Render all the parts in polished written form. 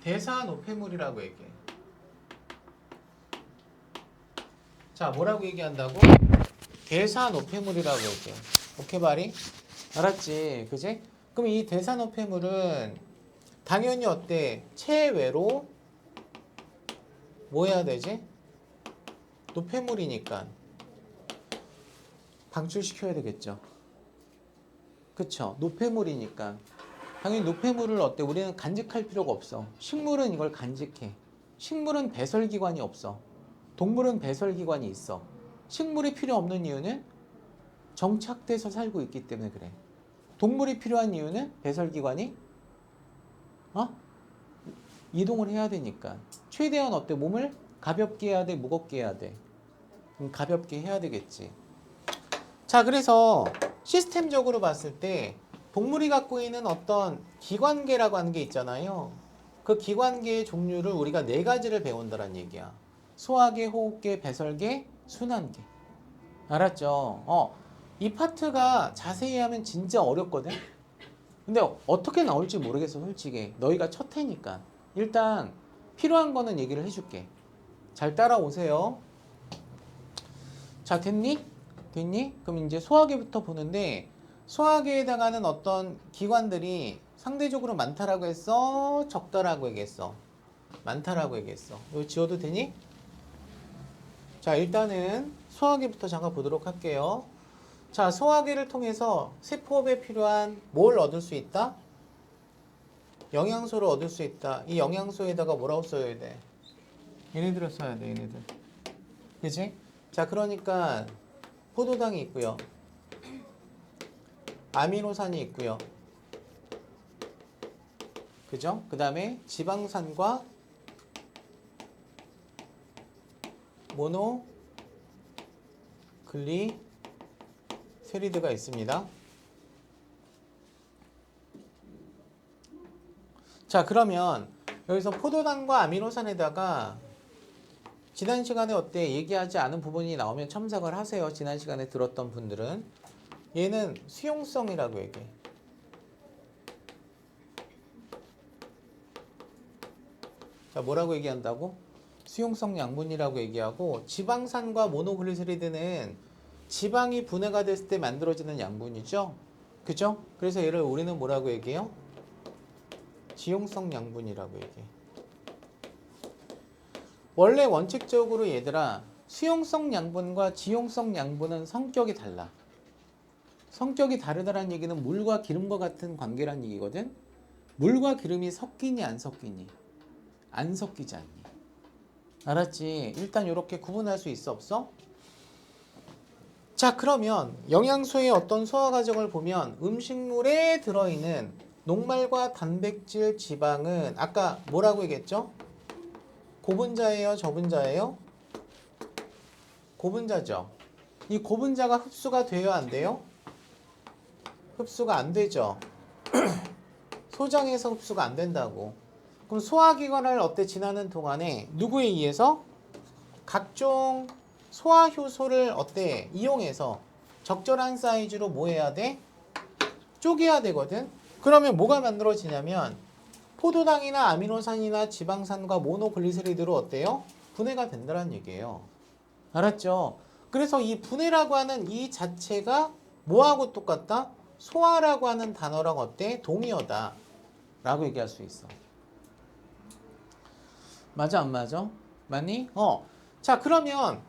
대사노폐물이라고 얘기해. 자, 뭐라고 얘기한다고? 대사노폐물이라고 얘기해. 오케이, 바리? 알았지? 그지? 그럼 이 대사노폐물은 당연히 어때? 체외로 뭐 해야 되지? 노폐물이니까 방출시켜야 되겠죠. 그쵸? 노폐물이니까 당연히 노폐물을 어때? 우리는 간직할 필요가 없어. 식물은 이걸 간직해. 식물은 배설기관이 없어. 동물은 배설기관이 있어. 식물이 필요 없는 이유는 정착돼서 살고 있기 때문에 그래. 동물이 필요한 이유는 배설기관이 이동을 해야 되니까. 최대한 어때? 몸을 가볍게 해야 돼? 무겁게 해야 돼? 가볍게 해야 되겠지. 자, 그래서 시스템적으로 봤을 때 동물이 갖고 있는 어떤 기관계라고 하는 게 있잖아요. 그 기관계의 종류를 우리가 4가지를 배운다는 얘기야. 소화계, 호흡계, 배설계, 순환계. 알았죠? 이 파트가 자세히 하면 진짜 어렵거든? 근데 어떻게 나올지 모르겠어, 솔직히. 너희가 첫 해니까. 일단 필요한 거는 얘기를 해줄게. 잘 따라오세요. 자, 됐니? 됐니? 그럼 이제 소화계부터 보는데 소화계에 해당하는 어떤 기관들이 상대적으로 많다라고 했어? 적다라고 얘기했어? 많다라고 얘기했어. 이거 지워도 되니? 자, 일단은 소화계부터 잠깐 보도록 할게요. 자, 소화계를 통해서 세포업에 필요한 뭘 얻을 수 있다? 영양소를 얻을 수 있다. 이 영양소에다가 뭐라고 써야 돼? 얘네들을 써야 돼, 얘네들. 그치? 자, 그러니까 포도당이 있고요. 아미노산이 있고요. 그죠? 그 다음에 지방산과 모노글리세리드가 있습니다. 자, 그러면 여기서 포도당과 아미노산에다가 지난 시간에 어때? 얘기하지 않은 부분이 나오면 첨삭을 하세요. 지난 시간에 들었던 분들은. 얘는 수용성이라고 얘기해. 자, 뭐라고 얘기한다고? 수용성 양분이라고 얘기하고, 지방산과 모노글리세리드는 지방이 분해가 됐을 때 만들어지는 양분이죠. 그죠? 그래서 얘를 우리는 뭐라고 얘기해요? 지용성 양분이라고 얘기해. 원래 원칙적으로 얘들아, 수용성 양분과 지용성 양분은 성격이 달라. 성격이 다르다는 얘기는 물과 기름과 같은 관계란 얘기거든. 물과 기름이 섞이니 안 섞이니? 안 섞이지 않니? 알았지? 일단 이렇게 구분할 수 있어 없어? 자, 그러면 영양소의 어떤 소화 과정을 보면 음식물에 들어있는 녹말과 단백질, 지방은 아까 뭐라고 얘기했죠? 고분자예요? 저분자예요? 고분자죠. 이 고분자가 흡수가 돼요? 안 돼요? 흡수가 안 되죠. 소장에서 흡수가 안 된다고. 그럼 소화기관을 어때? 지나는 동안에 누구에 의해서? 각종 소화효소를 어때? 이용해서 적절한 사이즈로 뭐 해야 돼? 쪼개야 되거든. 그러면 뭐가 만들어지냐면 포도당이나 아미노산이나 지방산과 모노글리세리드로 어때요? 분해가 된다는 얘기예요. 알았죠? 그래서 이 분해라고 하는 이 자체가 뭐하고 똑같다? 소화라고 하는 단어랑 어때? 동의어다 라고 얘기할 수 있어. 맞아 안 맞아? 맞니? 자, 그러면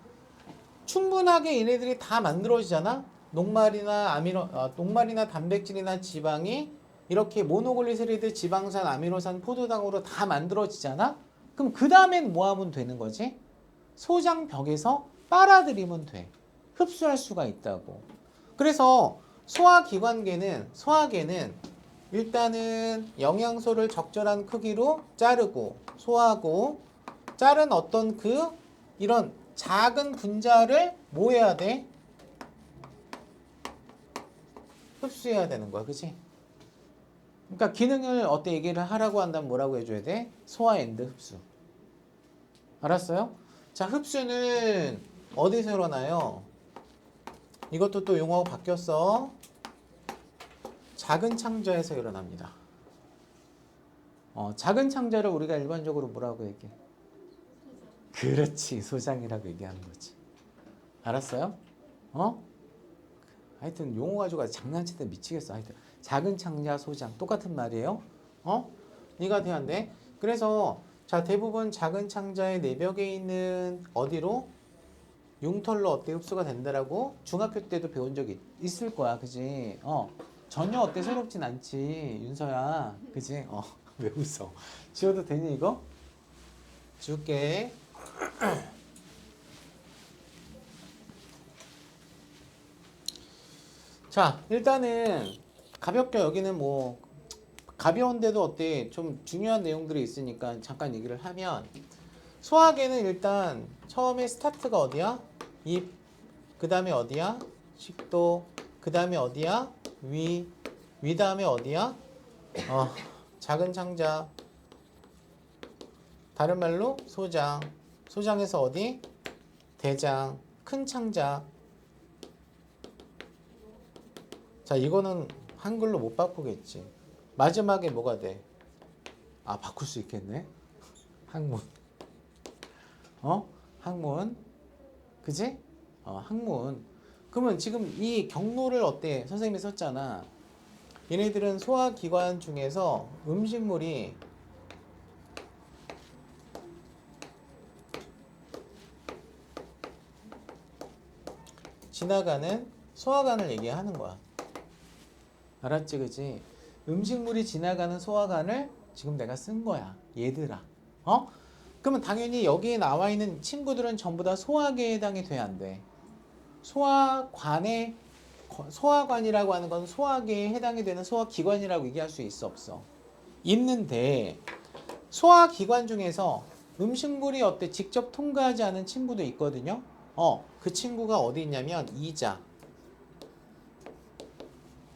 충분하게 얘네들이 다 만들어지잖아? 녹말이나 단백질이나 지방이 이렇게 모노글리세리드, 지방산, 아미노산, 포도당으로 다 만들어지잖아? 그럼 그 다음엔 뭐 하면 되는 거지? 소장벽에서 빨아들이면 돼. 흡수할 수가 있다고. 그래서 소화계는 일단은 영양소를 적절한 크기로 자르고 소화하고, 자른 어떤 이런 작은 분자를 뭐 해야 돼? 흡수해야 되는 거야. 그치? 그러니까 기능을 어때 얘기를 하라고 한다면 뭐라고 해줘야 돼? 소화 앤드 흡수. 알았어요? 자, 흡수는 어디서 일어나요? 이것도 또 용어가 바뀌었어. 작은 창자에서 일어납니다. 작은 창자를 우리가 일반적으로 뭐라고 얘기해? 그렇지, 소장이라고 얘기하는 거지. 알았어요? 어? 하여튼 용어 가지고 장난칠 때 미치겠어. 하여튼 작은 창자, 소장 똑같은 말이에요. 이가 돼야 돼. 그래서 자 대부분 작은 창자의 내벽에 있는 어디로 융털로 어때 흡수가 된다라고 중학교 때도 배운 적이 있을 거야, 그지? 전혀 어때 새롭진 않지, 윤서야, 그지? 왜 웃어? 지워도 되니 이거? 지울게. 자, 일단은 가볍게 여기는 뭐 가벼운데도 어때 좀 중요한 내용들이 있으니까 잠깐 얘기를 하면 소화계는 일단 처음에 스타트가 어디야? 입, 그 다음에 어디야? 식도, 그 다음에 어디야? 위 다음에 어디야? 작은 창자, 다른 말로 소장, 소장에서 어디? 대장, 큰 창자. 자, 이거는 한글로 못 바꾸겠지. 마지막에 뭐가 돼? 바꿀 수 있겠네. 항문. 항문. 그지? 항문. 그러면 지금 이 경로를 어때? 선생님이 썼잖아. 얘네들은 소화기관 중에서 음식물이 지나가는 소화관을 얘기하는 거야. 알았지, 그지? 음식물이 지나가는 소화관을 지금 내가 쓴 거야, 얘들아. 그러면 당연히 여기에 나와 있는 친구들은 전부 다 소화계에 해당이 돼야 안 돼. 소화관이라고 하는 건 소화계에 해당이 되는 소화기관이라고 얘기할 수 있어, 없어? 있는데 소화기관 중에서 음식물이 어때 직접 통과하지 않은 친구도 있거든요. 그 친구가 어디 있냐면 이자,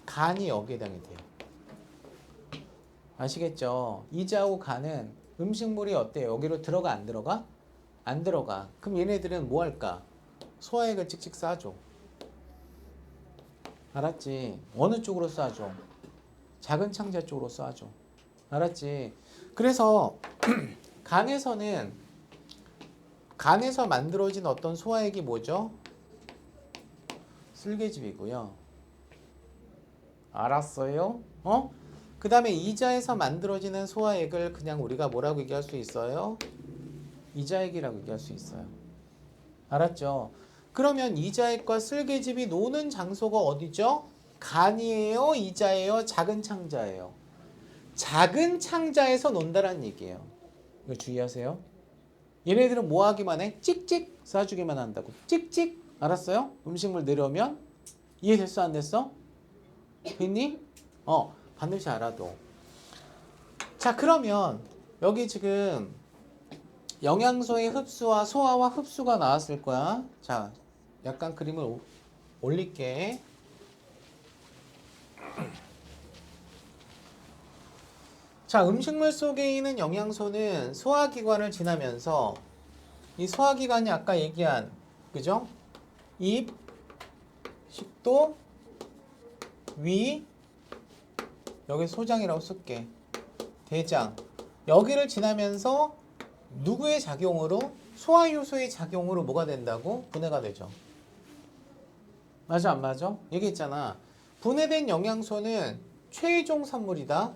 간이 여기에 해당이 돼요. 아시겠죠? 이자하고 간은 음식물이 어때요? 여기로 들어가 안 들어가? 안 들어가. 그럼 얘네들은 뭐 할까? 소화액을 찍찍 쏴줘. 알았지? 어느 쪽으로 쏴줘? 작은 창자 쪽으로 쏴줘. 알았지? 그래서 간에서 만들어진 어떤 소화액이 뭐죠? 쓸개즙이고요. 알았어요? 그 다음에 이자에서 만들어지는 소화액을 그냥 우리가 뭐라고 얘기할 수 있어요? 이자액이라고 얘기할 수 있어요. 알았죠? 그러면 이자액과 쓸개즙이 노는 장소가 어디죠? 간이에요? 이자예요? 작은 창자예요? 작은 창자에서 논다라는 얘기예요. 이거 주의하세요. 얘네들은 뭐 하기만 해? 찍찍 쏴주기만 한다고. 찍찍. 알았어요? 음식물 내려오면 이해됐어? 안 됐어? 됐니? 반드시 알아도. 자, 그러면 여기 지금 영양소의 흡수와 소화와 흡수가 나왔을 거야. 자, 약간 그림을 올릴게. 자, 음식물 속에 있는 영양소는 소화기관을 지나면서 이 소화기관이 아까 얘기한, 그죠? 입, 식도, 위, 여기 소장이라고 쓸게. 대장. 여기를 지나면서 누구의 작용으로? 소화효소의 작용으로 뭐가 된다고? 분해가 되죠. 맞아, 안 맞아? 얘기했잖아. 분해된 영양소는 최종 산물이다.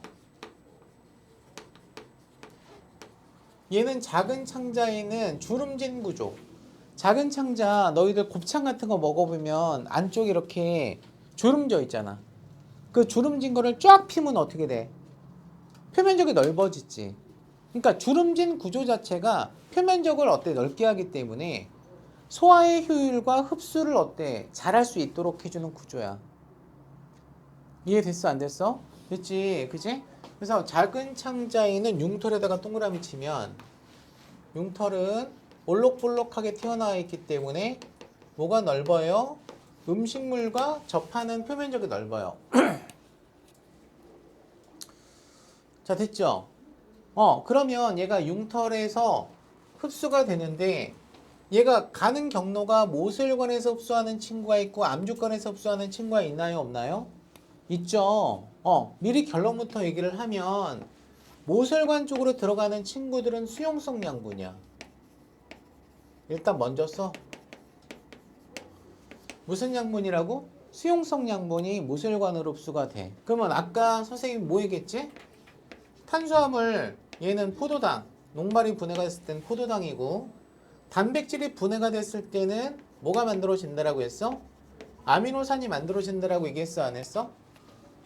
얘는 작은 창자에 있는 주름진 구조. 작은 창자, 너희들 곱창 같은 거 먹어보면 안쪽에 이렇게 주름져 있잖아. 그 주름진 거를 쫙 피면 어떻게 돼? 표면적이 넓어지지. 그러니까 주름진 구조 자체가 표면적을 어때? 넓게 하기 때문에 소화의 효율과 흡수를 어때? 잘할 수 있도록 해주는 구조야. 이해됐어? 안 됐어? 됐지? 그지? 그래서 작은 창자에는 융털에다가 동그라미 치면 융털은 볼록볼록하게 튀어나와 있기 때문에 뭐가 넓어요? 음식물과 접하는 표면적이 넓어요. 자, 됐죠? 그러면 얘가 융털에서 흡수가 되는데 얘가 가는 경로가 모슬관에서 흡수하는 친구가 있고 암주관에서 흡수하는 친구가 있나요? 없나요? 있죠. 미리 결론부터 얘기를 하면 모슬관 쪽으로 들어가는 친구들은 수용성 양분이야. 일단 먼저 써. 무슨 양분이라고? 수용성 양분이 모슬관으로 흡수가 돼. 그러면 아까 선생님이 뭐 얘기했지? 탄수화물 얘는 포도당, 녹말이 분해가 됐을 때는 포도당이고 단백질이 분해가 됐을 때는 뭐가 만들어진다라고 했어? 아미노산이 만들어진다라고 얘기했어, 안 했어?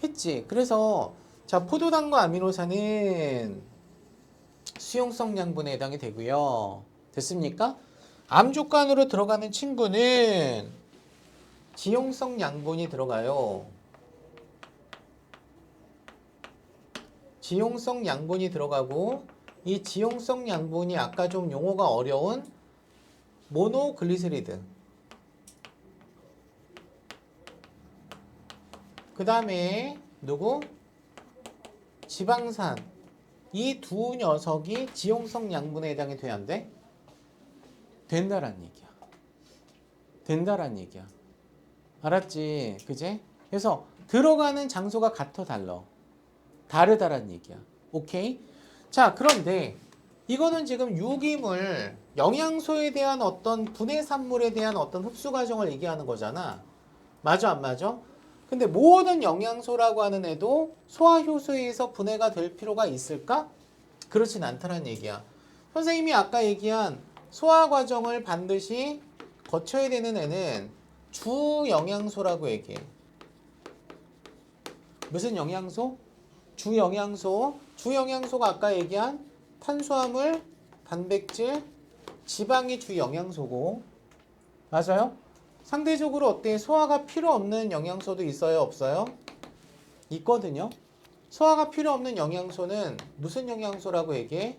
했지. 그래서 자, 포도당과 아미노산은 수용성 양분에 해당이 되고요. 됐습니까? 암족관으로 들어가는 친구는 지용성 양분이 들어가요. 지용성 양분이 들어가고 이 지용성 양분이 아까 좀 용어가 어려운 모노글리세리드, 그 다음에 누구? 지방산. 이 두 녀석이 지용성 양분에 해당이 돼야 안 돼? 된다란 얘기야. 된다란 얘기야. 알았지? 그제? 그래서 들어가는 장소가 같아 달라. 다르다란 얘기야. 오케이? 자, 그런데 이거는 지금 유기물, 영양소에 대한 어떤 분해산물에 대한 어떤 흡수 과정을 얘기하는 거잖아. 맞아, 안 맞아? 근데 모든 영양소라고 하는 애도 소화효소에서 분해가 될 필요가 있을까? 그렇진 않다는 얘기야. 선생님이 아까 얘기한 소화 과정을 반드시 거쳐야 되는 애는 주영양소라고 얘기해. 무슨 영양소? 주영양소. 주영양소가 아까 얘기한 탄수화물, 단백질, 지방이 주영양소고. 맞아요? 상대적으로 어때? 소화가 필요 없는 영양소도 있어요? 없어요? 있거든요. 소화가 필요 없는 영양소는 무슨 영양소라고 얘기해?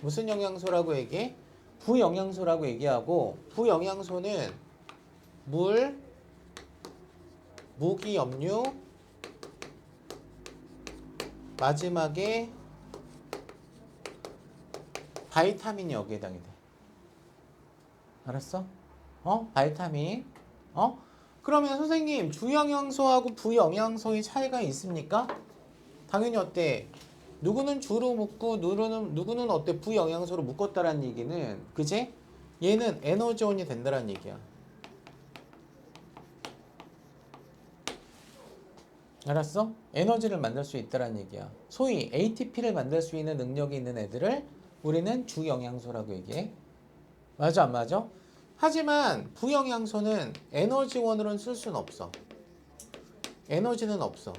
무슨 영양소라고 얘기해? 부영양소라고 얘기하고, 부영양소는 물, 무기염류, 마지막에 바이타민이 여기에 해당이 돼. 알았어? 바이타민. 그러면 선생님, 주영양소하고 부영양소의 차이가 있습니까? 당연히 어때? 누구는 주로 묶고 누구는 어때? 부영양소로 묶었다라는 얘기는, 그제? 얘는 에너지원이 된다라는 얘기야. 알았어? 에너지를 만들 수 있다라는 얘기야. 소위 ATP를 만들 수 있는 능력이 있는 애들을 우리는 주영양소라고 얘기해. 맞아, 안 맞아? 하지만 부영양소는 에너지원으로는 쓸 수는 없어. 에너지는 없어.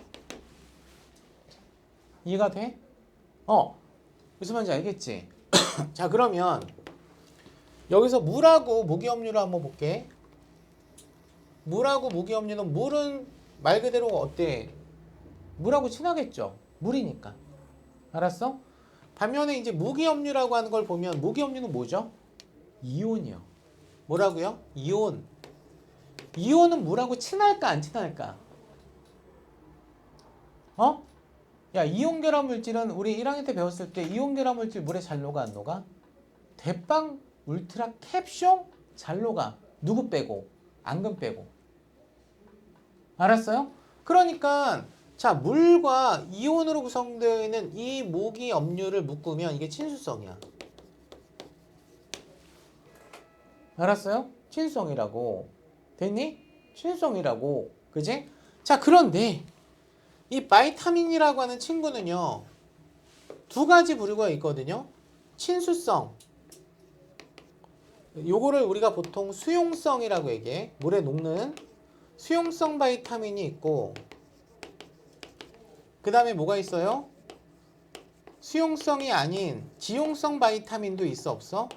이해가 돼? 무슨 말인지 알겠지? 자, 그러면 여기서 물하고 무기염류를 한번 볼게. 물하고 무기염류는, 물은 말 그대로 어때? 물하고 친하겠죠? 물이니까. 알았어? 반면에 이제 무기염류라고 하는 걸 보면, 무기염류는 뭐죠? 이온이요. 뭐라고요? 이온. 이온은 물하고 친할까 안 친할까? 야, 이온 결합 물질은 우리 1학년 때 배웠을 때 이온 결합 물질 물에 잘 녹아 안 녹아? 대빵 울트라 캡숑 잘 녹아. 누구 빼고? 앙금 빼고. 알았어요? 그러니까 자, 물과 이온으로 구성되어 있는 이 무기염류를 묶으면 이게 친수성이야. 알았어요? 친수성이라고. 됐니? 친수성이라고. 그지? 자, 그런데 이 바이타민이라고 하는 친구는요, 두 가지 부류가 있거든요. 친수성. 요거를 우리가 보통 수용성이라고 얘기해. 물에 녹는 수용성 바이타민이 있고, 그 다음에 뭐가 있어요? 수용성이 아닌 지용성 바이타민도 있어, 없어?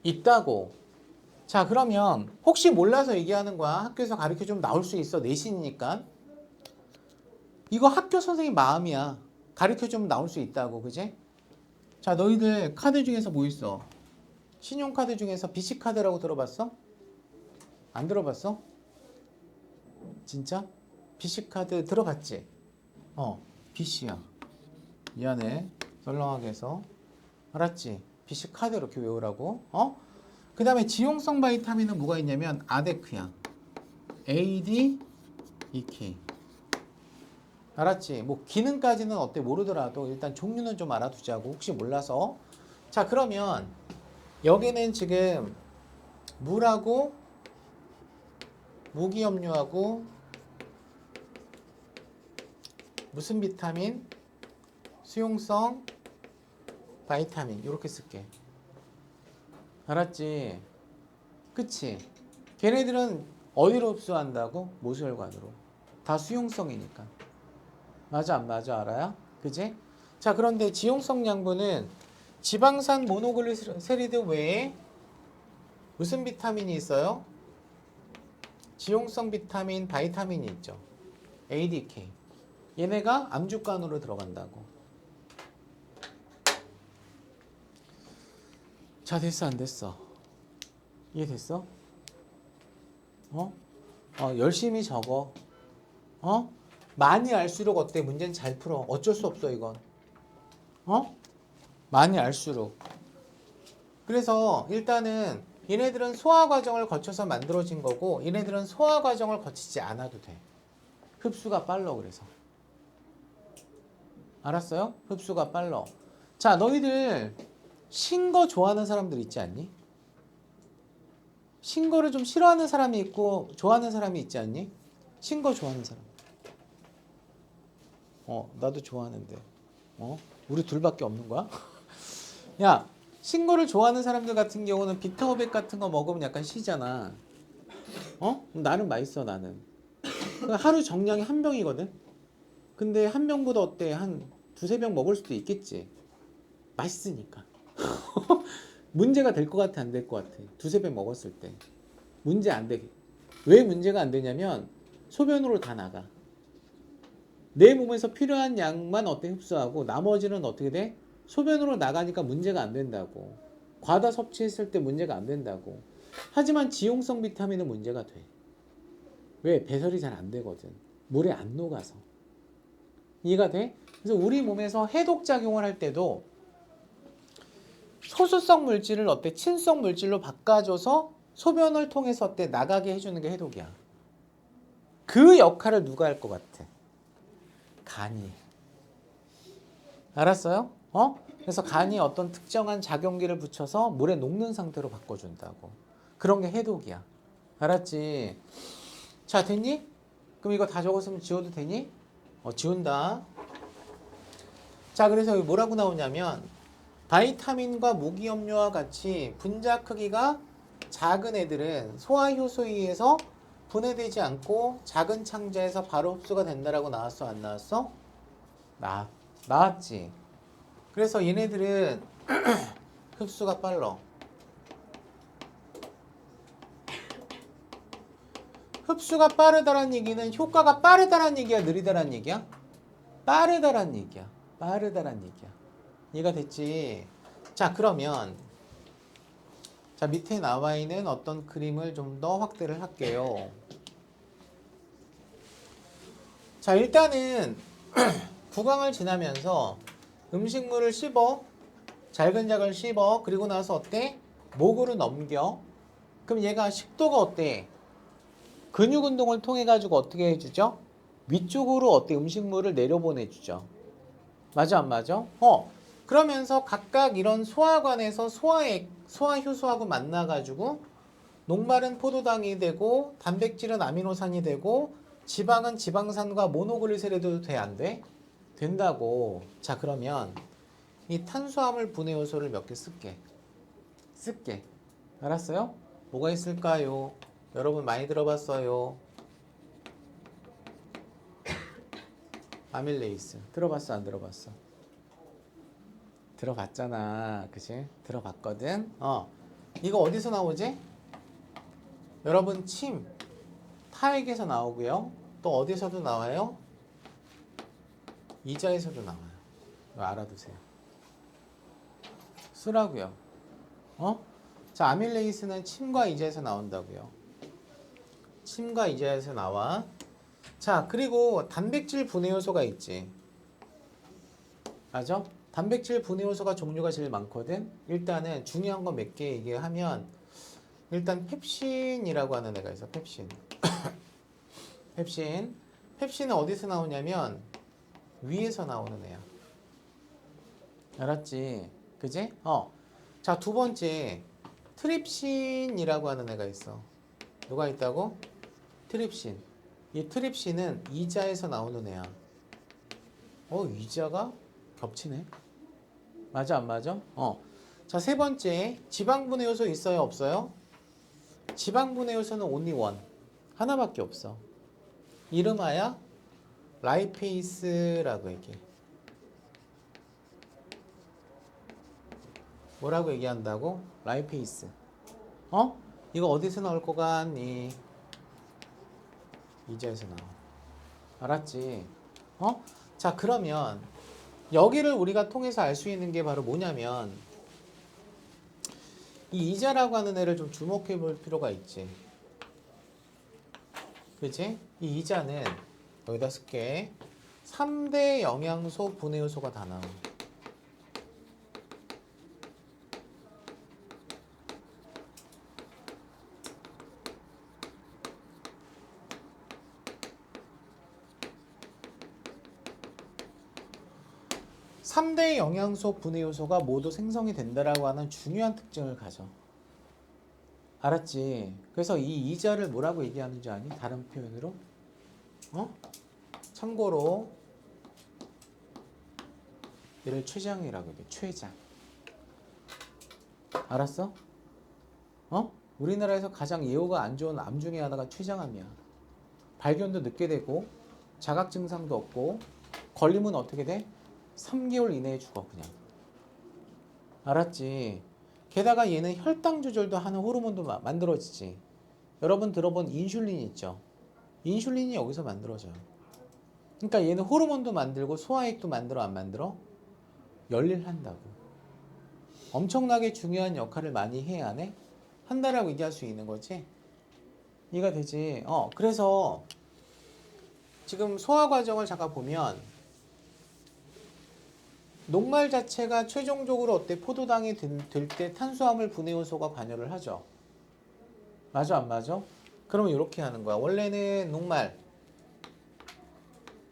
있다고. 자, 그러면 혹시 몰라서 얘기하는 거야. 학교에서 가르쳐주면 나올 수 있어. 내신이니까. 이거 학교 선생님 마음이야. 가르쳐주면 나올 수 있다고. 그지? 자, 너희들 카드 중에서 뭐 있어? 신용카드 중에서 BC카드라고 들어봤어? 안 들어봤어? 진짜? BC카드 들어봤지? BC야. 미안해. 썰렁하게 해서. 알았지? BC카드 이렇게 외우라고. 그 다음에 지용성 바이타민은 뭐가 있냐면 아데크야. AD, EK. 알았지? 뭐 기능까지는 어때 모르더라도 일단 종류는 좀 알아두자고 혹시 몰라서. 자 그러면 여기는 지금 물하고 무기염료하고 무슨 비타민, 수용성, 바이타민 이렇게 쓸게. 알았지? 그치? 걔네들은 어디로 흡수한다고? 모수혈관으로. 다 수용성이니까. 맞아 안 맞아 알아요? 그지? 자 그런데 지용성 양분은 지방산 모노글리세리드 외에 무슨 비타민이 있어요? 지용성 비타민, 바이타민이 있죠. ADK. 얘네가 암주간으로 들어간다고. 자 됐어 안 됐어? 이해됐어? 열심히 적어. 많이 알수록 어때? 문제는 잘 풀어. 어쩔 수 없어 이건. 많이 알수록. 그래서 일단은 얘네들은 소화 과정을 거쳐서 만들어진 거고 얘네들은 소화 과정을 거치지 않아도 돼. 흡수가 빨라 그래서. 알았어요? 흡수가 빨라. 자 너희들 신 거 좋아하는 사람들 있지 않니? 신 거를 좀 싫어하는 사람이 있고 좋아하는 사람이 있지 않니? 신 거 좋아하는 사람. 나도 좋아하는데. 우리 둘밖에 없는 거야? 야, 신 거를 좋아하는 사람들 같은 경우는 비타오백 같은 거 먹으면 약간 시잖아. 나는 맛있어 나는. 하루 정량이 한 병이거든. 근데 한 병보다 어때? 한 두세 병 먹을 수도 있겠지. 맛있으니까. 문제가 될 것 같아 안 될 것 같아? 두세 병 먹었을 때. 문제 안 되게. 왜 문제가 안 되냐면 소변으로 다 나가. 내 몸에서 필요한 양만 어때 흡수하고 나머지는 어떻게 돼? 소변으로 나가니까 문제가 안 된다고. 과다 섭취했을 때 문제가 안 된다고. 하지만 지용성 비타민은 문제가 돼. 왜? 배설이 잘 안 되거든. 물에 안 녹아서. 이해가 돼? 그래서 우리 몸에서 해독작용을 할 때도 소수성 물질을 어때? 친성 물질로 바꿔줘서 소변을 통해서 어때? 나가게 해주는 게 해독이야. 그 역할을 누가 할 것 같아? 간이. 알았어요? 그래서 간이 어떤 특정한 작용기를 붙여서 물에 녹는 상태로 바꿔준다고. 그런 게 해독이야. 알았지? 자, 됐니? 그럼 이거 다 적었으면 지워도 되니? 지운다. 자, 그래서 여기 뭐라고 나오냐면 바이타민과 무기염료와 같이 분자 크기가 작은 애들은 소화효소에 의해서 분해되지 않고 작은 창자에서 바로 흡수가 된다라고 나왔어? 안 나왔어? 나왔지. 그래서 얘네들은 흡수가 빨라. 흡수가 빠르다란 얘기는 효과가 빠르다란 얘기야, 느리다란 얘기야? 빠르다란 얘기야. 빠르다란 얘기야. 이해가 됐지? 자, 그러면 자 밑에 나와 있는 어떤 그림을 좀 더 확대를 할게요. 자, 일단은 구강을 지나면서 음식물을 씹어, 작은 작을 씹어, 그리고 나서 어때? 목으로 넘겨. 그럼 얘가 식도가 어때? 근육 운동을 통해 가지고 어떻게 해주죠? 위쪽으로 어때? 음식물을 내려보내주죠. 맞아 안 맞아? 그러면서 각각 이런 소화관에서 소화효소하고 만나가지고 녹말은 포도당이 되고 단백질은 아미노산이 되고 지방은 지방산과 모노글리세리드도 돼 안 돼? 된다고. 자 그러면 이 탄수화물 분해 요소를 몇 개 쓸게. 알았어요? 뭐가 있을까요? 여러분 많이 들어봤어요. 아밀레이스 들어봤어 안 들어봤어? 들어봤잖아. 그치? 들어봤거든. 이거 어디서 나오지? 여러분 침 타액에서 나오고요. 또 어디서도 나와요? 이자에서도 나와요. 이거 알아두세요. 쓰라고요. 자, 아밀레이스는 침과 이자에서 나온다고요. 침과 이자에서 나와. 자, 그리고 단백질 분해 요소가 있지. 맞아? 단백질 분해 요소가 종류가 제일 많거든. 일단은 중요한 거 몇 개 얘기하면 일단 펩신이라고 하는 애가 있어. 펩신. 펩신은 어디서 나오냐면 위에서 나오는 애야. 알았지? 그지? 자, 두 번째 트립신이라고 하는 애가 있어. 누가 있다고? 트립신. 이 트립신은 이자에서 나오는 애야. 이자가 겹치네. 맞아 안 맞아? 자, 세 번째 지방분해 요소 있어요 없어요? 지방분해 요소는 only one. 하나밖에 없어. 이름하여 라이페이스라고 얘기해. 뭐라고 얘기한다고? 라이페이스. 이거 어디서 나올 거 같니? 이자에서 나와. 알았지? 자, 그러면 여기를 우리가 통해서 알 수 있는 게 바로 뭐냐면 이 이자라고 하는 애를 좀 주목해 볼 필요가 있지. 그치? 이 이자는 여기다 쓸게. 3대 영양소 분해 요소가 다 나와. 삼 대 영양소 분해 요소가 모두 생성이 된다라고 하는 중요한 특징을 가져. 알았지? 그래서 이 이자를 뭐라고 얘기하는지 아니? 다른 표현으로? 참고로 얘를 췌장이라고 얘기해. 췌장. 알았어? 우리나라에서 가장 예후가 안 좋은 암 중에 하나가 췌장암이야. 발견도 늦게 되고 자각 증상도 없고 걸리면 어떻게 돼? 3개월 이내에 죽어 그냥. 알았지? 게다가 얘는 혈당 조절도 하는 호르몬도 만들어지지. 여러분 들어본 인슐린 있죠? 인슐린이 여기서 만들어져요. 그러니까 얘는 호르몬도 만들고 소화액도 만들어 안 만들어? 열일한다고. 엄청나게 중요한 역할을 많이 해야 하네? 한다라고 얘기할 수 있는 거지? 이해가 되지? 그래서 지금 소화 과정을 잠깐 보면 녹말 자체가 최종적으로 어때? 포도당이 될 때 탄수화물 분해 요소가 관여를 하죠. 맞아 안 맞아? 그러면 이렇게 하는 거야. 원래는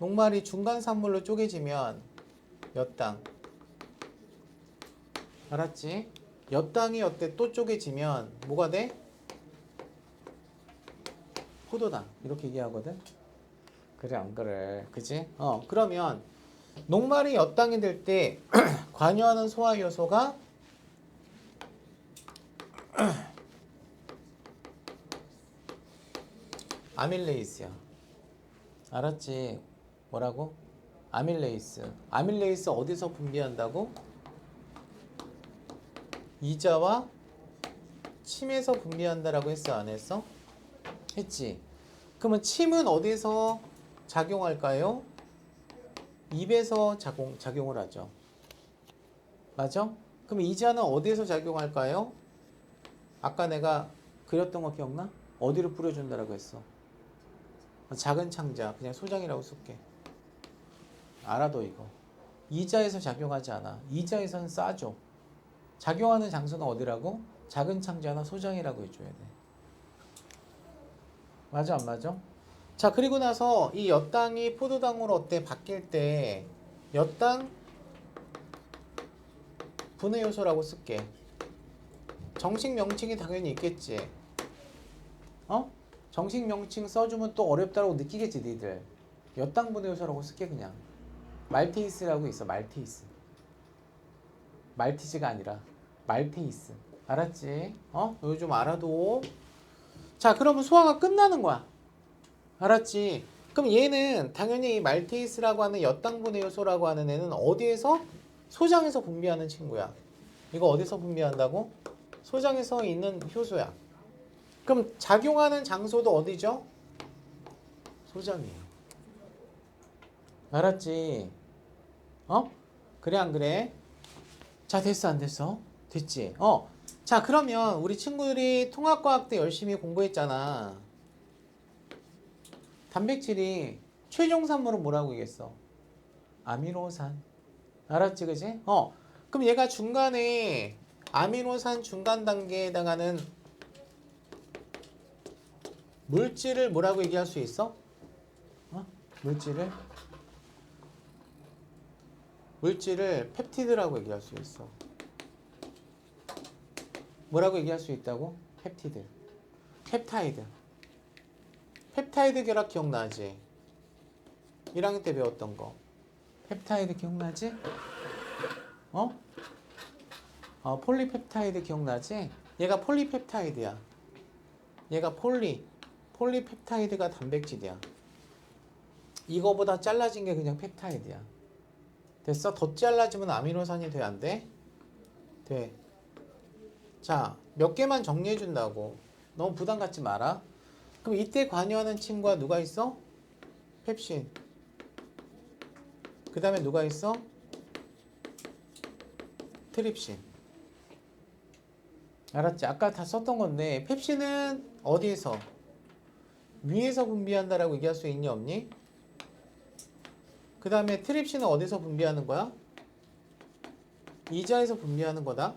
녹말이 중간 산물로 쪼개지면 몇 당. 알았지? 몇 당이 어때? 또 쪼개지면 뭐가 돼? 포도당. 이렇게 얘기하거든. 그래 안 그래? 그지? 그러면 녹말이 몇 당이 될 때 관여하는 소화 요소가 아밀레이스야. 알았지? 뭐라고? 아밀레이스. 아밀레이스 어디서 분비한다고? 이자와 침에서 분비한다라고 했어 안 했어? 했지. 그러면 침은 어디서 작용할까요? 입에서 작용을 하죠. 맞아? 그럼 이자는 어디에서 작용할까요? 아까 내가 그렸던 거 기억나? 어디로 뿌려준다라고 했어? 작은 창자. 그냥 소장이라고 쓸게. 알아둬 이거. 이자에서 작용하지 않아. 이자에서는 싸줘. 작용하는 장소는 어디라고? 작은 창자나 소장이라고 해줘야 돼. 맞아 안 맞아? 자, 그리고 나서 이 엿당이 포도당으로 어때? 바뀔 때 엿당 분해 요소라고 쓸게. 정식 명칭이 당연히 있겠지. 정식 명칭 써주면 또 어렵다고 느끼겠지 니들. 엿당 분해 요소라고 쓸게 그냥. 말테이스라고 있어. 말테이스. 말티즈가 아니라 말테이스. 알았지? 이거 좀 알아둬. 자, 그러면 소화가 끝나는 거야. 알았지? 그럼 얘는 당연히 말테이스라고 하는 엿당분해 요소라고 하는 애는 어디에서? 소장에서 분비하는 친구야. 이거 어디서 분비한다고? 소장에서 있는 효소야. 그럼 작용하는 장소도 어디죠? 소장이에요. 알았지? 그래 안 그래? 자, 됐어 안 됐어? 됐지? 자, 그러면 우리 친구들이 통합과학 때 열심히 공부했잖아. 단백질이 최종 산물은 뭐라고 얘기했어? 아미노산. 알았지 그지? 그럼 얘가 중간에 아미노산 중간 단계에 해당하는 물질을 뭐라고 얘기할 수 있어? 물질을 물질을 펩티드라고 얘기할 수 있어. 뭐라고 얘기할 수 있다고? 펩티드. 펩타이드. 펩타이드 결합 기억나지? 1학년 때 배웠던 거. 펩타이드 기억나지? 폴리펩타이드 기억나지? 얘가 폴리펩타이드야. 얘가 폴리펩타이드가 단백질이야. 이거보다 잘라진 게 그냥 펩타이드야. 됐어? 더 잘라지면 아미노산이 돼, 안 돼? 돼. 자, 몇 개만 정리해 준다고. 너무 부담 갖지 마라. 그럼 이때 관여하는 친구가 누가 있어? 펩신. 그 다음에 누가 있어? 트립신. 알았지? 아까 다 썼던 건데 펩신은 어디에서? 위에서 분비한다라고 얘기할 수 있니 없니? 그 다음에 트립신은 어디서 분비하는 거야? 이자에서 분비하는 거다.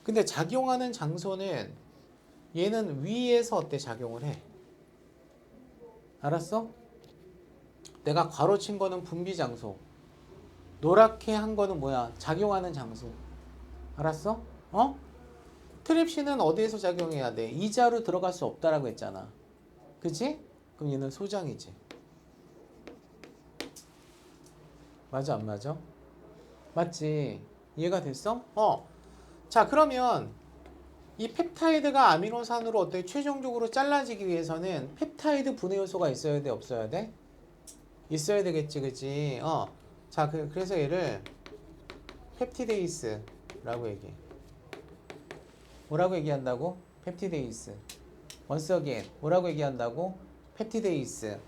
근데 작용하는 장소는 얘는 위에서 어때? 작용을 해. 알았어? 내가 괄호친 거는 분비 장소. 노랗게 한 거는 뭐야? 작용하는 장소. 알았어? 트립신은 어디에서 작용해야 돼? 이자로 들어갈 수 없다라고 했잖아. 그치? 그럼 얘는 소장이지. 맞아 안 맞아? 맞지? 이해가 됐어? 자 그러면 이 펩타이드가 아미노산으로 어떻게 최종적으로 잘라지기 위해서는 펩타이드 분해 요소가 있어야 돼? 없어야 돼? 있어야 되겠지, 그치? 자 그래서 얘를 펩티데이스라고 얘기해. 뭐라고 얘기한다고? 펩티데이스. once again 뭐라고 얘기한다고? 펩티데이스.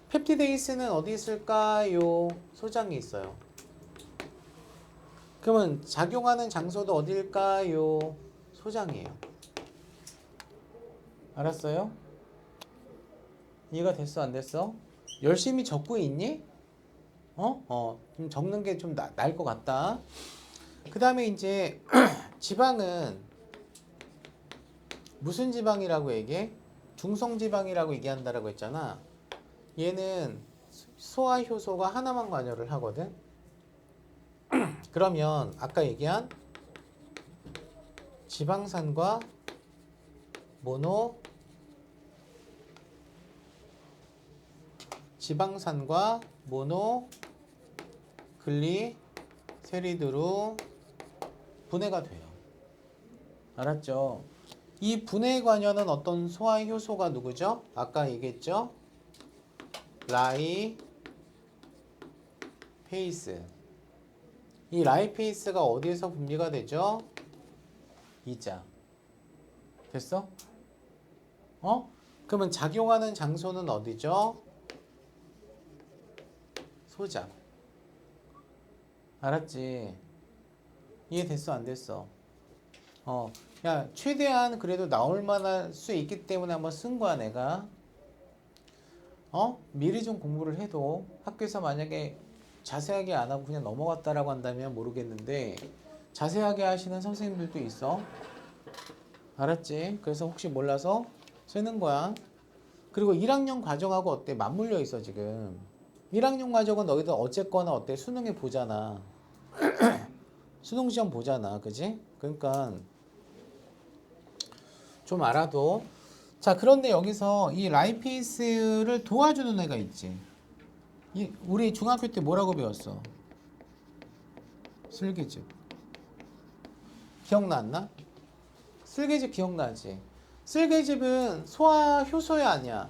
펩티데이스는 어디 있을까요? 소장이 있어요. 그러면 작용하는 장소도 어딜까요? 소장이에요. 알았어요? 이해가 됐어 안 됐어? 열심히 적고 있니? 좀 적는 게 좀 나을 것 같다. 그 다음에 이제 지방은 무슨 지방이라고 얘기해? 중성지방이라고 얘기한다라고 했잖아. 얘는 소화 효소가 하나만 관여를 하거든. 그러면 아까 얘기한 지방산과 모노글리세리드로 분해가 돼요. 알았죠? 이 분해 관여는 어떤 소화 효소가 누구죠? 아까 얘기했죠? 라이페이스. 이 라이페이스가 어디에서 분비가 되죠? 이자. 됐어? 그러면 작용하는 장소는 어디죠? 소장. 알았지? 이해됐어 안 됐어? 야 최대한 그래도 나올 만할 수 있기 때문에 한번 쓴 거야 내가. 미리 좀 공부를 해도 학교에서 만약에 자세하게 안 하고 그냥 넘어갔다라고 한다면 모르겠는데 자세하게 하시는 선생님들도 있어. 알았지? 그래서 혹시 몰라서 쓰는 거야. 그리고 1학년 과정하고 어때? 맞물려 있어 지금. 1학년 과정은 너희들 어쨌거나 어때? 수능에 보잖아. 수능 시험 보잖아. 그지? 그러니까 좀 알아도. 자 그런데 여기서 이 라이페이스를 도와주는 애가 있지. 우리 중학교 때 뭐라고 배웠어? 슬기즙. 기억났나? 슬기즙 기억나지? 슬기즙은 소화 효소야 아니야?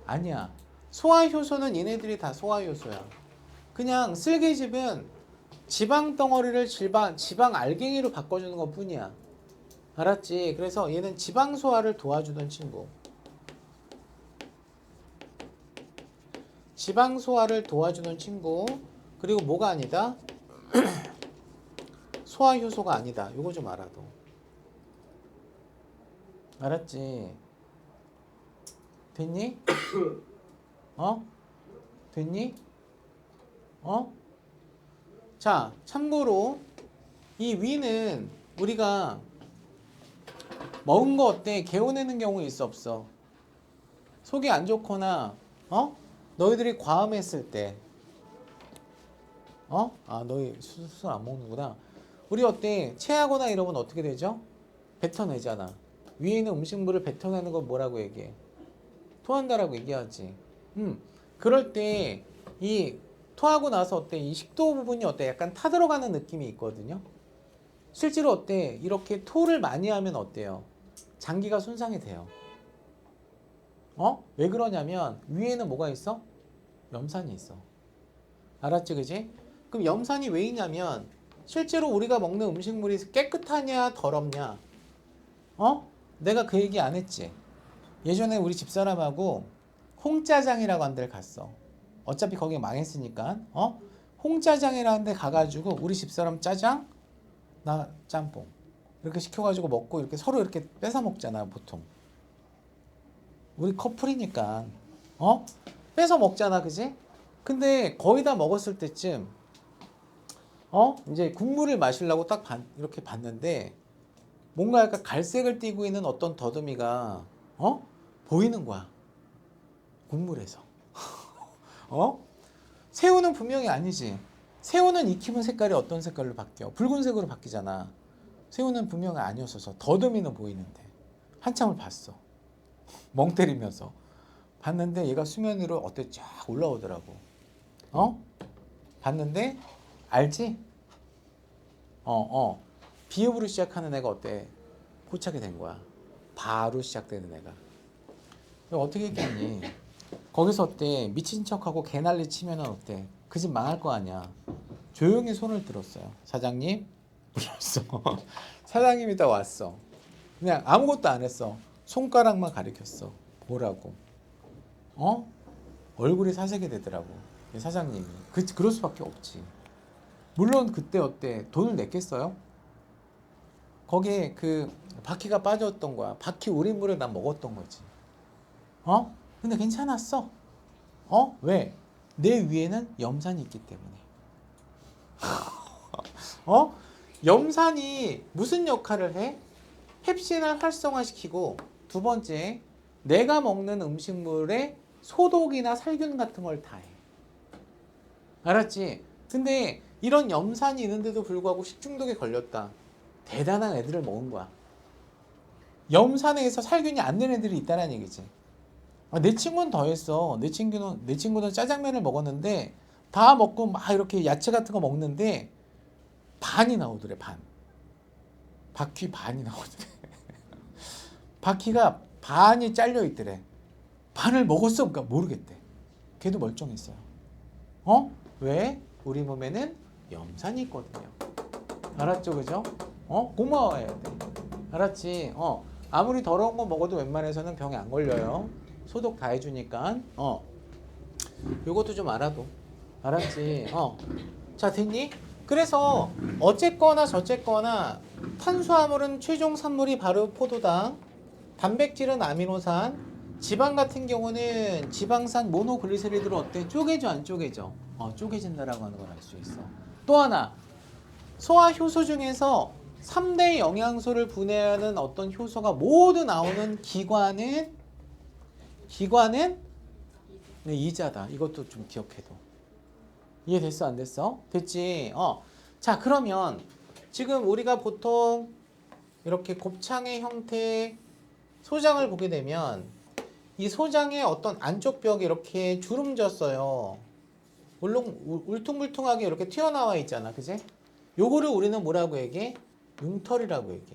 아니야. 소화 효소는 얘네들이 다 소화 효소야. 그냥 슬기즙은 지방 덩어리를 지방 알갱이로 바꿔주는 것 뿐이야. 알았지? 그래서 얘는 지방 소화를 도와주던 친구. 지방 소화를 도와주는 친구. 그리고 뭐가 아니다? 소화 효소가 아니다. 요거 좀 알아도. 알았지? 됐니? 됐니? 자, 참고로 이 위는 우리가 먹은 거 어때? 개운내는 경우 있어 없어? 속이 안 좋거나 너희들이 과음했을 때 너희 수술 안 먹는구나. 우리 어때? 체하거나 이러면 어떻게 되죠? 뱉어내잖아. 위에 있는 음식물을 뱉어내는 걸 뭐라고 얘기해? 토한다라고 얘기하지. 그럴 때 이 토하고 나서 어때? 이 식도 부분이 어때? 약간 타들어가는 느낌이 있거든요. 실제로 어때? 이렇게 토를 많이 하면 어때요? 장기가 손상이 돼요. 왜 그러냐면 위에는 뭐가 있어? 염산이 있어. 알았지, 그지? 그럼 염산이 왜 있냐면 실제로 우리가 먹는 음식물이 깨끗하냐 더럽냐? 내가 그 얘기 안 했지. 예전에 우리 집사람하고 홍짜장이라고 한 데를 갔어. 어차피 거기 망했으니까. 홍짜장이라는 데 가가지고 우리 집사람 짜장, 나 짬뽕 이렇게 시켜가지고 먹고 이렇게 서로 이렇게 뺏어 먹잖아 보통. 우리 커플이니까 뺏어 먹잖아, 그지? 근데 거의 다 먹었을 때쯤 이제 국물을 마시려고 딱 이렇게 봤는데 뭔가 약간 갈색을 띠고 있는 어떤 더듬이가 보이는 거야 국물에서. 새우는 분명히 아니지. 새우는 익히면 색깔이 어떤 색깔로 바뀌어? 붉은색으로 바뀌잖아. 새우는 분명히 아니었어서 더듬이는 보이는데 한참을 봤어. 멍 때리면서 봤는데 얘가 수면 위로 어때 쫙 올라오더라고. 봤는데 알지? 비읍으로 시작하는 애가 어때? 포착이 된 거야. 바로 시작되는 애가. 어떻게 했겠니? 거기서 어때? 미친 척하고 개난리 치면 어때? 그 집 망할 거 아니야. 조용히 손을 들었어요. 사장님 불렀어. 사장님이 다 왔어. 그냥 아무것도 안 했어. 손가락만 가리켰어. 보라고. 얼굴이 사색이 되더라고. 사장님이. 그럴 수밖에 없지. 물론 그때 어때? 돈을 냈겠어요? 거기에 그 바퀴가 빠졌던 거야. 바퀴 우린물을 난 먹었던 거지. 근데 괜찮았어. 왜? 내 위에는 염산이 있기 때문에. 염산이 무슨 역할을 해? 펩신을 활성화시키고, 두 번째, 내가 먹는 음식물에 소독이나 살균 같은 걸 다 해. 알았지? 근데 이런 염산이 있는데도 불구하고 식중독에 걸렸다. 대단한 애들을 먹은 거야. 염산에 의해서 살균이 안 되는 애들이 있다는 얘기지. 내 친구는 더 했어. 내 친구는 짜장면을 먹었는데 다 먹고 막 이렇게 야채 같은 거 먹는데 반이 나오더래. 바퀴 반이 나오더래. 바퀴가 반이 잘려 있더래. 반을 먹었어? 그러니까 모르겠대. 걔도 멀쩡했어요. 왜? 우리 몸에는 염산이 있거든요. 알았죠, 그죠? 고마워해야 돼. 알았지? 아무리 더러운 거 먹어도 웬만해서는 병에 안 걸려요. 소독 다 해주니까. 요것도 좀 알아도. 알았지? 자, 됐니? 그래서 어쨌거나 저쨌거나 탄수화물은 최종 산물이 바로 포도당, 단백질은 아미노산, 지방 같은 경우는 지방산 모노글리세리드로 어때? 쪼개져 안 쪼개져? 쪼개진다라고 하는 걸 알 수 있어. 또 하나, 소화 효소 중에서 3대 영양소를 분해하는 어떤 효소가 모두 나오는 기관은 네, 이자다. 이것도 좀 기억해둬. 이해됐어? 안 됐어? 됐지? 자, 그러면 지금 우리가 보통 이렇게 곱창의 형태의 소장을 보게 되면 이 소장의 어떤 안쪽 벽이 이렇게 주름졌어요. 물론 울퉁불퉁하게 이렇게 튀어나와 있잖아. 그지? 요거를 우리는 뭐라고 얘기해? 융털이라고 얘기해.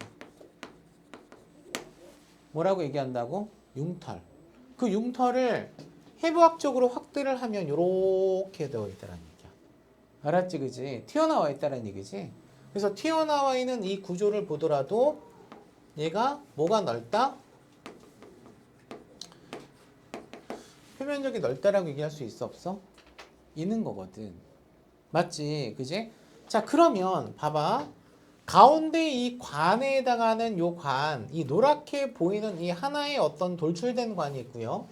뭐라고 얘기한다고? 융털. 그 융털을 해부학적으로 확대를 하면 요렇게 되어 있다는 얘기야. 알았지, 그지? 튀어나와 있다는 얘기지. 그래서 튀어나와 있는 이 구조를 보더라도 얘가 뭐가 넓다? 표면적이 넓다라고 얘기할 수 있어, 없어? 있는 거거든. 맞지, 그지? 자, 그러면 봐봐. 가운데 이 관에 해당하는 요 관, 이 노랗게 보이는 이 하나의 어떤 돌출된 관이 있고요.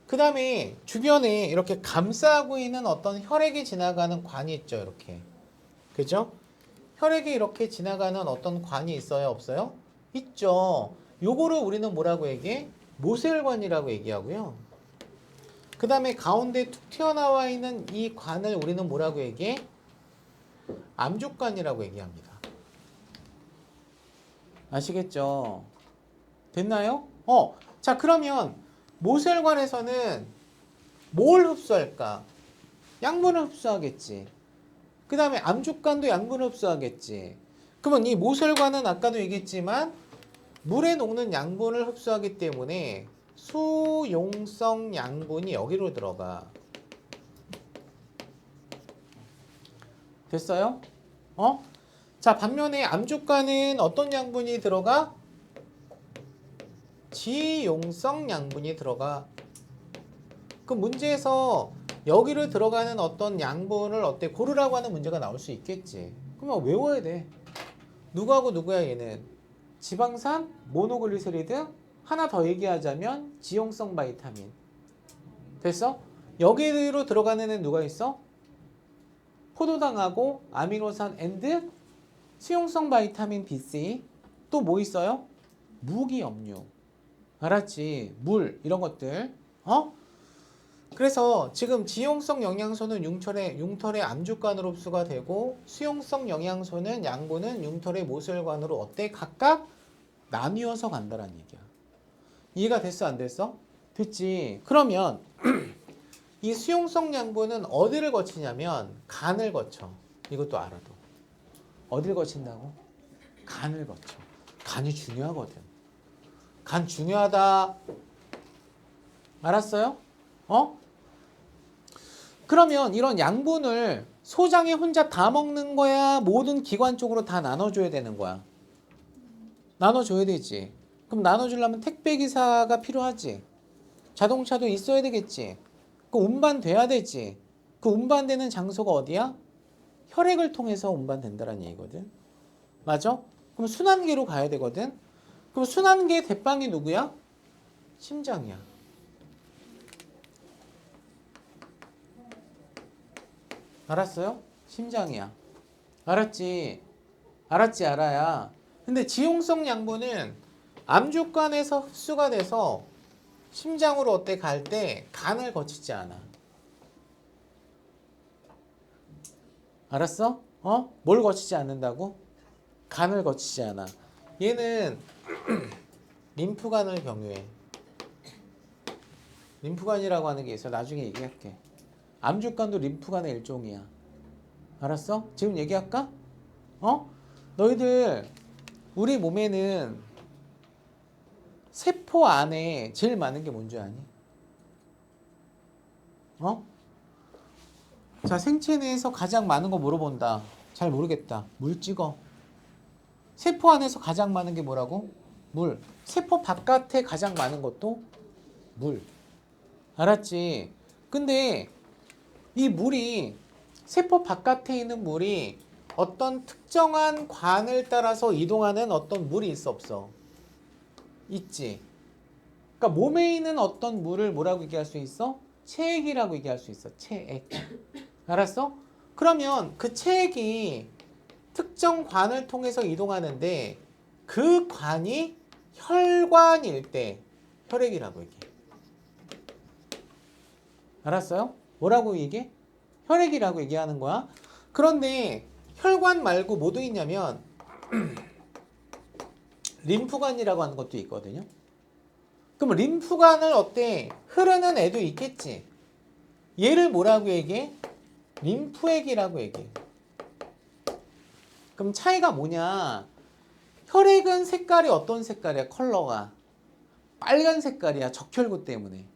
그 다음에 주변에 이렇게 감싸고 있는 어떤 혈액이 지나가는 관이 있죠, 이렇게. 그죠? 혈액이 이렇게 지나가는 어떤 관이 있어요, 없어요? 있죠. 요거를 우리는 뭐라고 얘기해? 모세혈관이라고 얘기하고요. 그 다음에 가운데 툭 튀어나와 있는 이 관을 우리는 뭐라고 얘기해? 암족관이라고 얘기합니다. 아시겠죠? 됐나요? 자, 그러면 모세혈관에서는 뭘 흡수할까? 양분을 흡수하겠지. 그 다음에 암족관도 양분을 흡수하겠지. 그러면 이 모세혈관은 아까도 얘기했지만 물에 녹는 양분을 흡수하기 때문에 수용성 양분이 여기로 들어가. 됐어요? 자, 반면에 암족관은 어떤 양분이 들어가? 지용성 양분이 들어가. 그 문제에서 여기를 들어가는 어떤 양분을 고르라고 하는 문제가 나올 수 있겠지. 그러면 외워야 돼. 누구하고 누구야 얘는? 지방산, 모노글리세리드, 하나 더 얘기하자면 지용성 바이타민. 됐어? 여기로 들어가는 애는 누가 있어? 포도당하고 아미노산 앤드 수용성 바이타민 B3. 또 뭐 있어요? 무기염류. 알았지? 물 이런 것들. 그래서 지금 지용성 영양소는 융털의 암족관으로 흡수가 되고 수용성 영양소는 양분은 융털의 모세혈관으로 각각 나뉘어서 간다라는 얘기야. 이해가 됐어 안 됐어? 됐지. 그러면 이 수용성 양분은 어디를 거치냐면 간을 거쳐. 이것도 알아도. 어디를 거친다고? 간을 거쳐. 간이 중요하거든. 간 중요하다. 알았어요? 그러면 이런 양분을 소장이 혼자 다 먹는 거야? 모든 기관 쪽으로 다 나눠줘야 되는 거야? 나눠줘야 되지. 그럼 나눠주려면 택배기사가 필요하지. 자동차도 있어야 되겠지. 그 운반돼야 되지. 그 운반되는 장소가 어디야? 혈액을 통해서 운반된다는 얘기거든. 맞아? 그럼 순환계로 가야 되거든. 그럼 순환계의 대빵이 누구야? 심장이야. 알았어요? 심장이야. 알았지? 알았지 알아야. 근데 지용성 양분은 암족관에서 흡수가 돼서 심장으로 갈 때 간을 거치지 않아. 알았어? 뭘 거치지 않는다고? 간을 거치지 않아. 얘는 림프관을 경유해. 림프관이라고 하는 게 있어. 나중에 얘기할게. 암족관도 림프관의 일종이야. 알았어? 지금 얘기할까? 너희들 우리 몸에는 세포 안에 제일 많은 게 뭔지 아니? 자, 생체 내에서 가장 많은 거 물어본다. 잘 모르겠다. 물 찍어. 세포 안에서 가장 많은 게 뭐라고? 물. 세포 바깥에 가장 많은 것도 물. 알았지? 근데 이 물이 세포 바깥에 있는 물이 어떤 특정한 관을 따라서 이동하는 어떤 물이 있어 없어? 있지. 그러니까 몸에 있는 어떤 물을 뭐라고 얘기할 수 있어? 체액이라고 얘기할 수 있어. 체액. 알았어? 그러면 그 체액이 특정 관을 통해서 이동하는데 그 관이 혈관일 때 혈액이라고 얘기해. 알았어요? 뭐라고 얘기해? 혈액이라고 얘기하는 거야. 그런데 혈관 말고 뭐도 있냐면 림프관이라고 하는 것도 있거든요. 그럼 림프관을 흐르는 애도 있겠지. 얘를 뭐라고 얘기해? 림프액이라고 얘기해. 그럼 차이가 뭐냐? 혈액은 색깔이 어떤 색깔이야? 컬러가 빨간 색깔이야. 적혈구 때문에.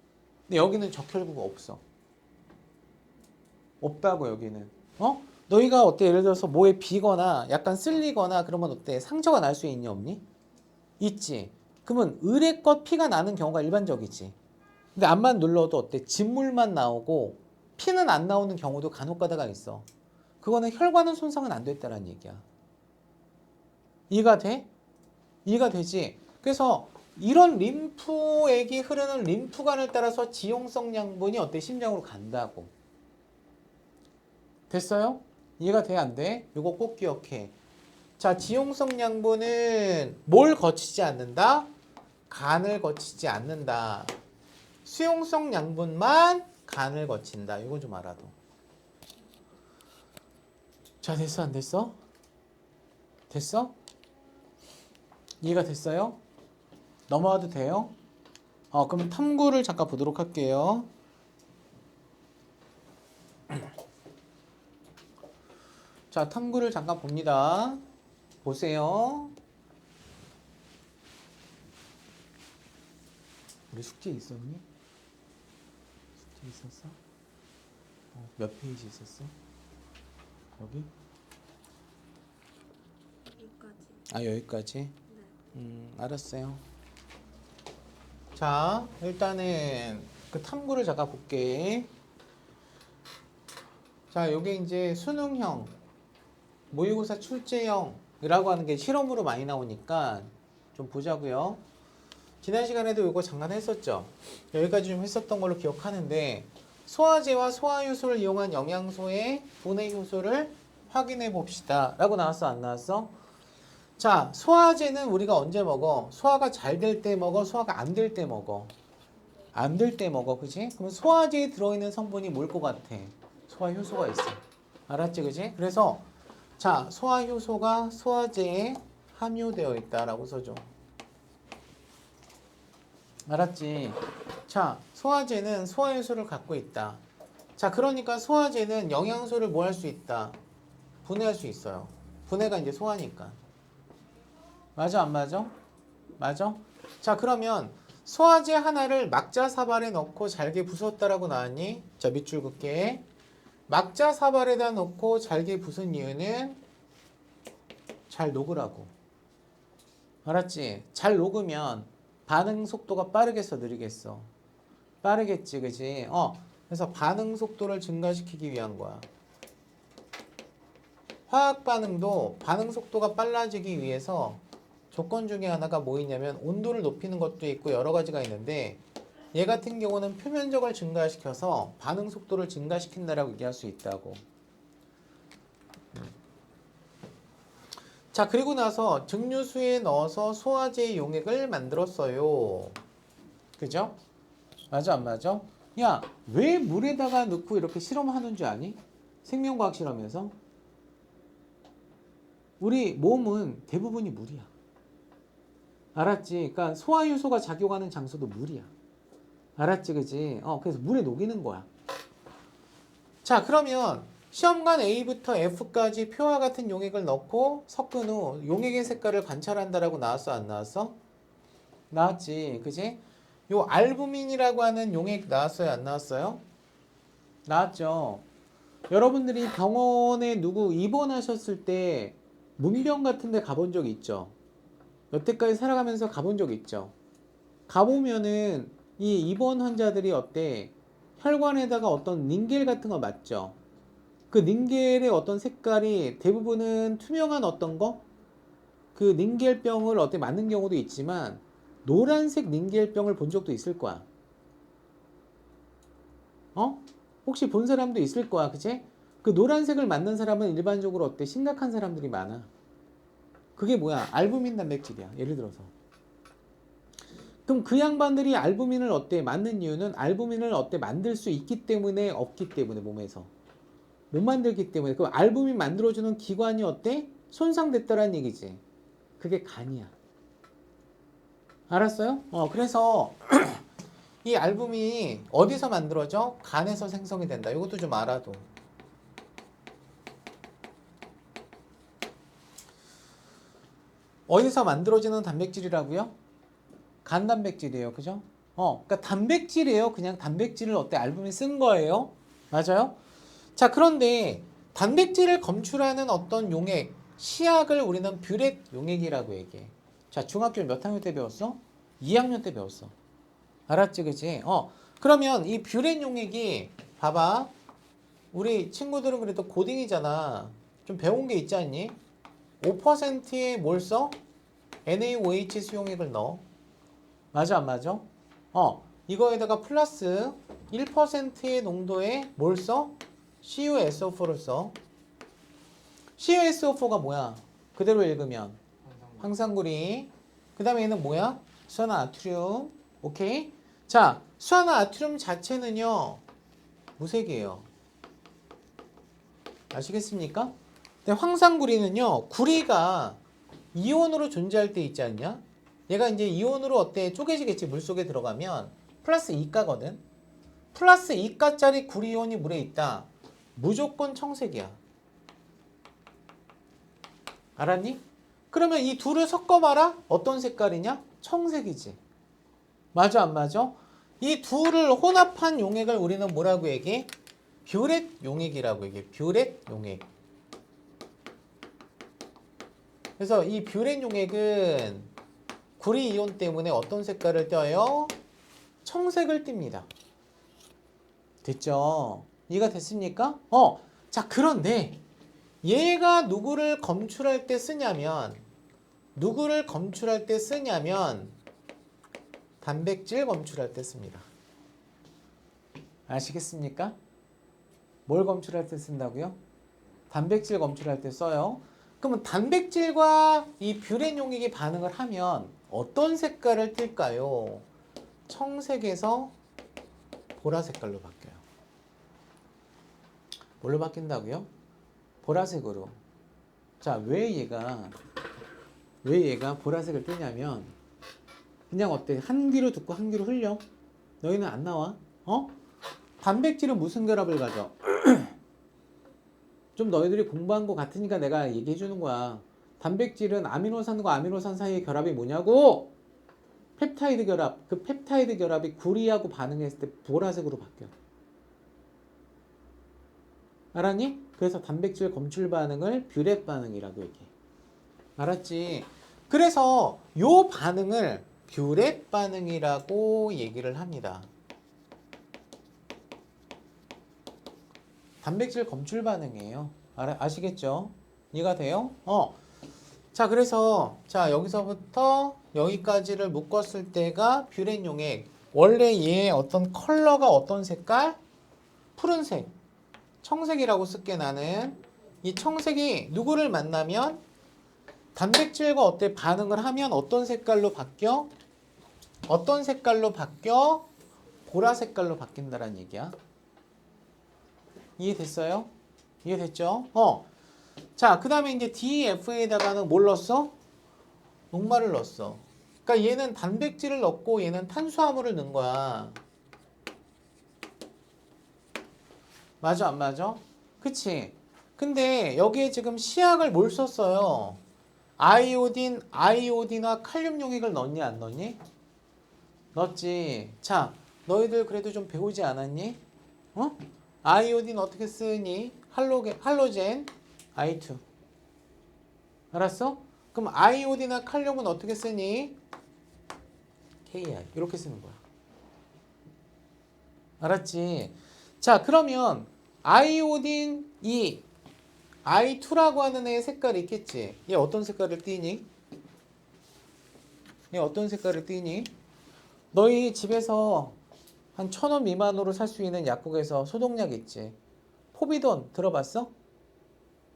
근데 여기는 적혈구가 없어. 없다고 여기는. 너희가 예를 들어서 뭐에 비거나 약간 쓸리거나 그러면 상처가 날 수 있니 없니? 있지. 그러면 의뢰껏 피가 나는 경우가 일반적이지. 근데 암만 눌러도 진물만 나오고 피는 안 나오는 경우도 간혹 가다가 있어. 그거는 혈관은 손상은 안 됐다라는 얘기야. 이해가 돼? 이해가 되지? 그래서 이런 림프액이 흐르는 림프관을 따라서 지용성 양분이 심장으로 간다고. 됐어요? 이해가 돼? 안 돼? 이거 꼭 기억해. 자, 지용성 양분은 뭘 거치지 않는다? 간을 거치지 않는다. 수용성 양분만 간을 거친다. 이거 좀 알아도. 자, 됐어, 안 됐어? 됐어? 이해가 됐어요? 넘어가도 돼요? 그럼 탐구를 잠깐 보도록 할게요. 자, 탐구를 잠깐 봅니다. 보세요. 우리 숙제 있었니? 숙제 있었어? 몇 페이지 있었어? 여기? 여기까지. 여기까지? 네. 알았어요. 자, 일단은 그 탐구를 잠깐 볼게. 자, 요게 이제 수능형, 모의고사 출제형이라고 하는 게 실험으로 많이 나오니까 좀 보자고요. 지난 시간에도 요거 잠깐 했었죠. 여기까지 좀 했었던 걸로 기억하는데 소화제와 소화효소를 이용한 영양소의 분해 효소를 확인해 봅시다 라고 나왔어, 안 나왔어? 자, 소화제는 우리가 언제 먹어? 소화가 잘 될 때 먹어? 소화가 안 될 때 먹어? 안 될 때 먹어, 그지? 그럼 소화제에 들어있는 성분이 뭘 것 같아? 소화효소가 있어. 알았지, 그지? 그래서 자, 소화효소가 소화제에 함유되어 있다라고 써줘. 알았지? 자, 소화제는 소화효소를 갖고 있다. 자, 그러니까 소화제는 영양소를 뭐 할 수 있다? 분해할 수 있어요. 분해가 이제 소화니까. 맞아, 안 맞아? 맞아? 자, 그러면 소화제 하나를 막자 사발에 넣고 잘게 부쉈다라고 나왔니? 자, 밑줄 긋게. 막자 사발에다 넣고 잘게 부순 이유는 잘 녹으라고. 알았지? 잘 녹으면 반응 속도가 빠르겠어, 느리겠어? 빠르겠지, 그지? 그래서 반응 속도를 증가시키기 위한 거야. 화학 반응도 반응 속도가 빨라지기 위해서 조건 중에 하나가 뭐 있냐면 온도를 높이는 것도 있고 여러 가지가 있는데 얘 같은 경우는 표면적을 증가시켜서 반응 속도를 증가시킨다라고 얘기할 수 있다고. 자, 그리고 나서 증류수에 넣어서 소화제 용액을 만들었어요. 그죠? 맞아, 안 맞아? 야, 왜 물에다가 넣고 이렇게 실험하는 줄 아니? 생명과학 실험에서? 우리 몸은 대부분이 물이야. 알았지? 그러니까 소화효소가 작용하는 장소도 물이야. 알았지, 그지? 그래서 물에 녹이는 거야. 자, 그러면 시험관 A부터 F까지 표와 같은 용액을 넣고 섞은 후 용액의 색깔을 관찰한다라고 나왔어, 안 나왔어? 나왔지, 그지? 요 알부민이라고 하는 용액 나왔어요, 안 나왔어요? 나왔죠. 여러분들이 병원에 누구 입원하셨을 때 문병 같은 데 가본 적 있죠? 여태까지 살아가면서 가본 적 있죠? 가보면은 이 입원 환자들이 어때? 혈관에다가 어떤 닌겔 같은 거 맞죠? 그 닌겔의 어떤 색깔이 대부분은 투명한 어떤 거? 그 닌겔병을 어때 맞는 경우도 있지만 노란색 닌겔병을 본 적도 있을 거야. 혹시 본 사람도 있을 거야, 그치? 그 노란색을 맞는 사람은 일반적으로 어때? 심각한 사람들이 많아. 그게 뭐야? 알부민 단백질이야. 예를 들어서. 그럼 그 양반들이 알부민을 어때? 맞는 이유는 알부민을 어때? 만들 수 있기 때문에 없기 때문에 몸에서. 못 만들기 때문에. 그 알부민 만들어주는 기관이 어때? 손상됐다라는 얘기지. 그게 간이야. 알았어요? 그래서 이 알부민이 어디서 만들어져? 간에서 생성이 된다. 이것도 좀 알아도. 어디서 만들어지는 단백질이라고요? 간 단백질이에요. 그죠? 그러니까 단백질이에요. 그냥 단백질을 어때? 알부민 쓴 거예요. 맞아요? 자, 그런데 단백질을 검출하는 어떤 용액, 시약을 우리는 뷰렛 용액이라고 얘기해. 자, 중학교 몇 학년 때 배웠어? 2학년 때 배웠어. 알았지, 그지? 그러면 이 뷰렛 용액이 봐봐. 우리 친구들은 그래도 고딩이잖아. 좀 배운 게 있지 않니? 5%에 뭘 써? NaOH 수용액을 넣어. 맞아, 안 맞아? 이거에다가 플러스 1%의 농도에 뭘 써? CuSO4를 써. CuSO4가 뭐야? 그대로 읽으면 황산구리. 그 다음에 얘는 뭐야? 수화나트륨. 오케이? 자, 수화나트륨 자체는요 무색이에요. 아시겠습니까? 근데 황산구리는요, 구리가 이온으로 존재할 때 있지 않냐? 얘가 이제 이온으로 어때? 쪼개지겠지. 물속에 들어가면 플러스 2가거든. 플러스 2가짜리 구리이온이 물에 있다. 무조건 청색이야. 알았니? 그러면 이 둘을 섞어봐라. 어떤 색깔이냐? 청색이지. 맞아 안 맞아? 이 둘을 혼합한 용액을 우리는 뭐라고 얘기해? 뷰렛 용액이라고 얘기해. 뷰렛 용액. 그래서 이 뷰렛 용액은 구리 이온 때문에 어떤 색깔을 띄어요? 청색을 띱니다. 됐죠? 이해가 됐습니까? 자, 그런데 얘가 누구를 검출할 때 쓰냐면 단백질 검출할 때 씁니다. 아시겠습니까? 뭘 검출할 때 쓴다고요? 단백질 검출할 때 써요. 그러면 단백질과 이 뷰렛 용액이 반응을 하면 어떤 색깔을 띨까요? 청색에서 보라색깔로 바뀌어요. 뭘로 바뀐다고요? 보라색으로. 자, 왜 얘가 보라색을 띠냐면 그냥 어때? 한 귀로 듣고 한 귀로 흘려. 너희는 안 나와. 단백질은 무슨 결합을 가져? 좀 너희들이 공부한 거 같으니까 내가 얘기해 주는 거야. 단백질은 아미노산과 아미노산 사이의 결합이 뭐냐고? 펩타이드 결합. 그 펩타이드 결합이 구리하고 반응했을 때 보라색으로 바뀌어. 알았니? 그래서 단백질 검출 반응을 뷰렛 반응이라고 얘기해. 알았지? 그래서 요 반응을 뷰렛 반응이라고 얘기를 합니다. 단백질 검출 반응이에요. 아시겠죠? 이해가 돼요? 자, 그래서 자, 여기서부터 여기까지를 묶었을 때가 뷰렛 용액. 원래 얘의 어떤 컬러가 어떤 색깔? 푸른색. 청색이라고 쓸게 나는. 이 청색이 누구를 만나면 단백질과 어때 반응을 하면 어떤 색깔로 바뀌어? 어떤 색깔로 바뀌어? 보라 색깔로 바뀐다라는 얘기야. 이해됐어요? 이해됐죠? 자, 그 다음에 이제 DF에다가는 뭘 넣었어? 녹말을 넣었어. 그러니까 얘는 단백질을 넣고 얘는 탄수화물을 넣은 거야. 맞아, 안 맞아? 그치? 근데 여기에 지금 시약을 뭘 썼어요? 아이오딘과 칼륨 용액을 넣니, 안 넣니? 넣었지. 자, 너희들 그래도 좀 배우지 않았니? 아이오딘 어떻게 쓰니? 할로젠 I2. 알았어? 그럼 아이오딘과 칼륨은 어떻게 쓰니? KI. 이렇게 쓰는 거야. 알았지? 자, 그러면 아이오딘 2, I2라고 하는 애의 색깔이 있겠지? 얘 어떤 색깔을 띠니? 얘 어떤 색깔을 띠니? 너희 집에서 한 1,000원 미만으로 살 수 있는 약국에서 소독약 있지? 포비돈 들어봤어?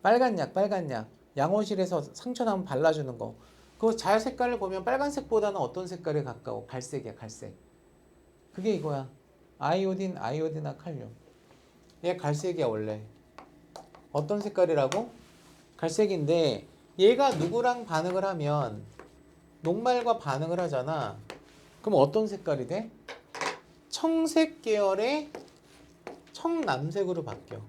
빨간 약. 양호실에서 상처 나면 발라주는 거. 그거 잘 색깔을 보면 빨간색보다는 어떤 색깔에 가까워? 갈색이야, 갈색. 그게 이거야. 아이오딘과 칼륨. 얘 갈색이야, 원래. 어떤 색깔이라고? 갈색인데 얘가 누구랑 반응을 하면 녹말과 반응을 하잖아. 그럼 어떤 색깔이 돼? 청색 계열의 청남색으로 바뀌어.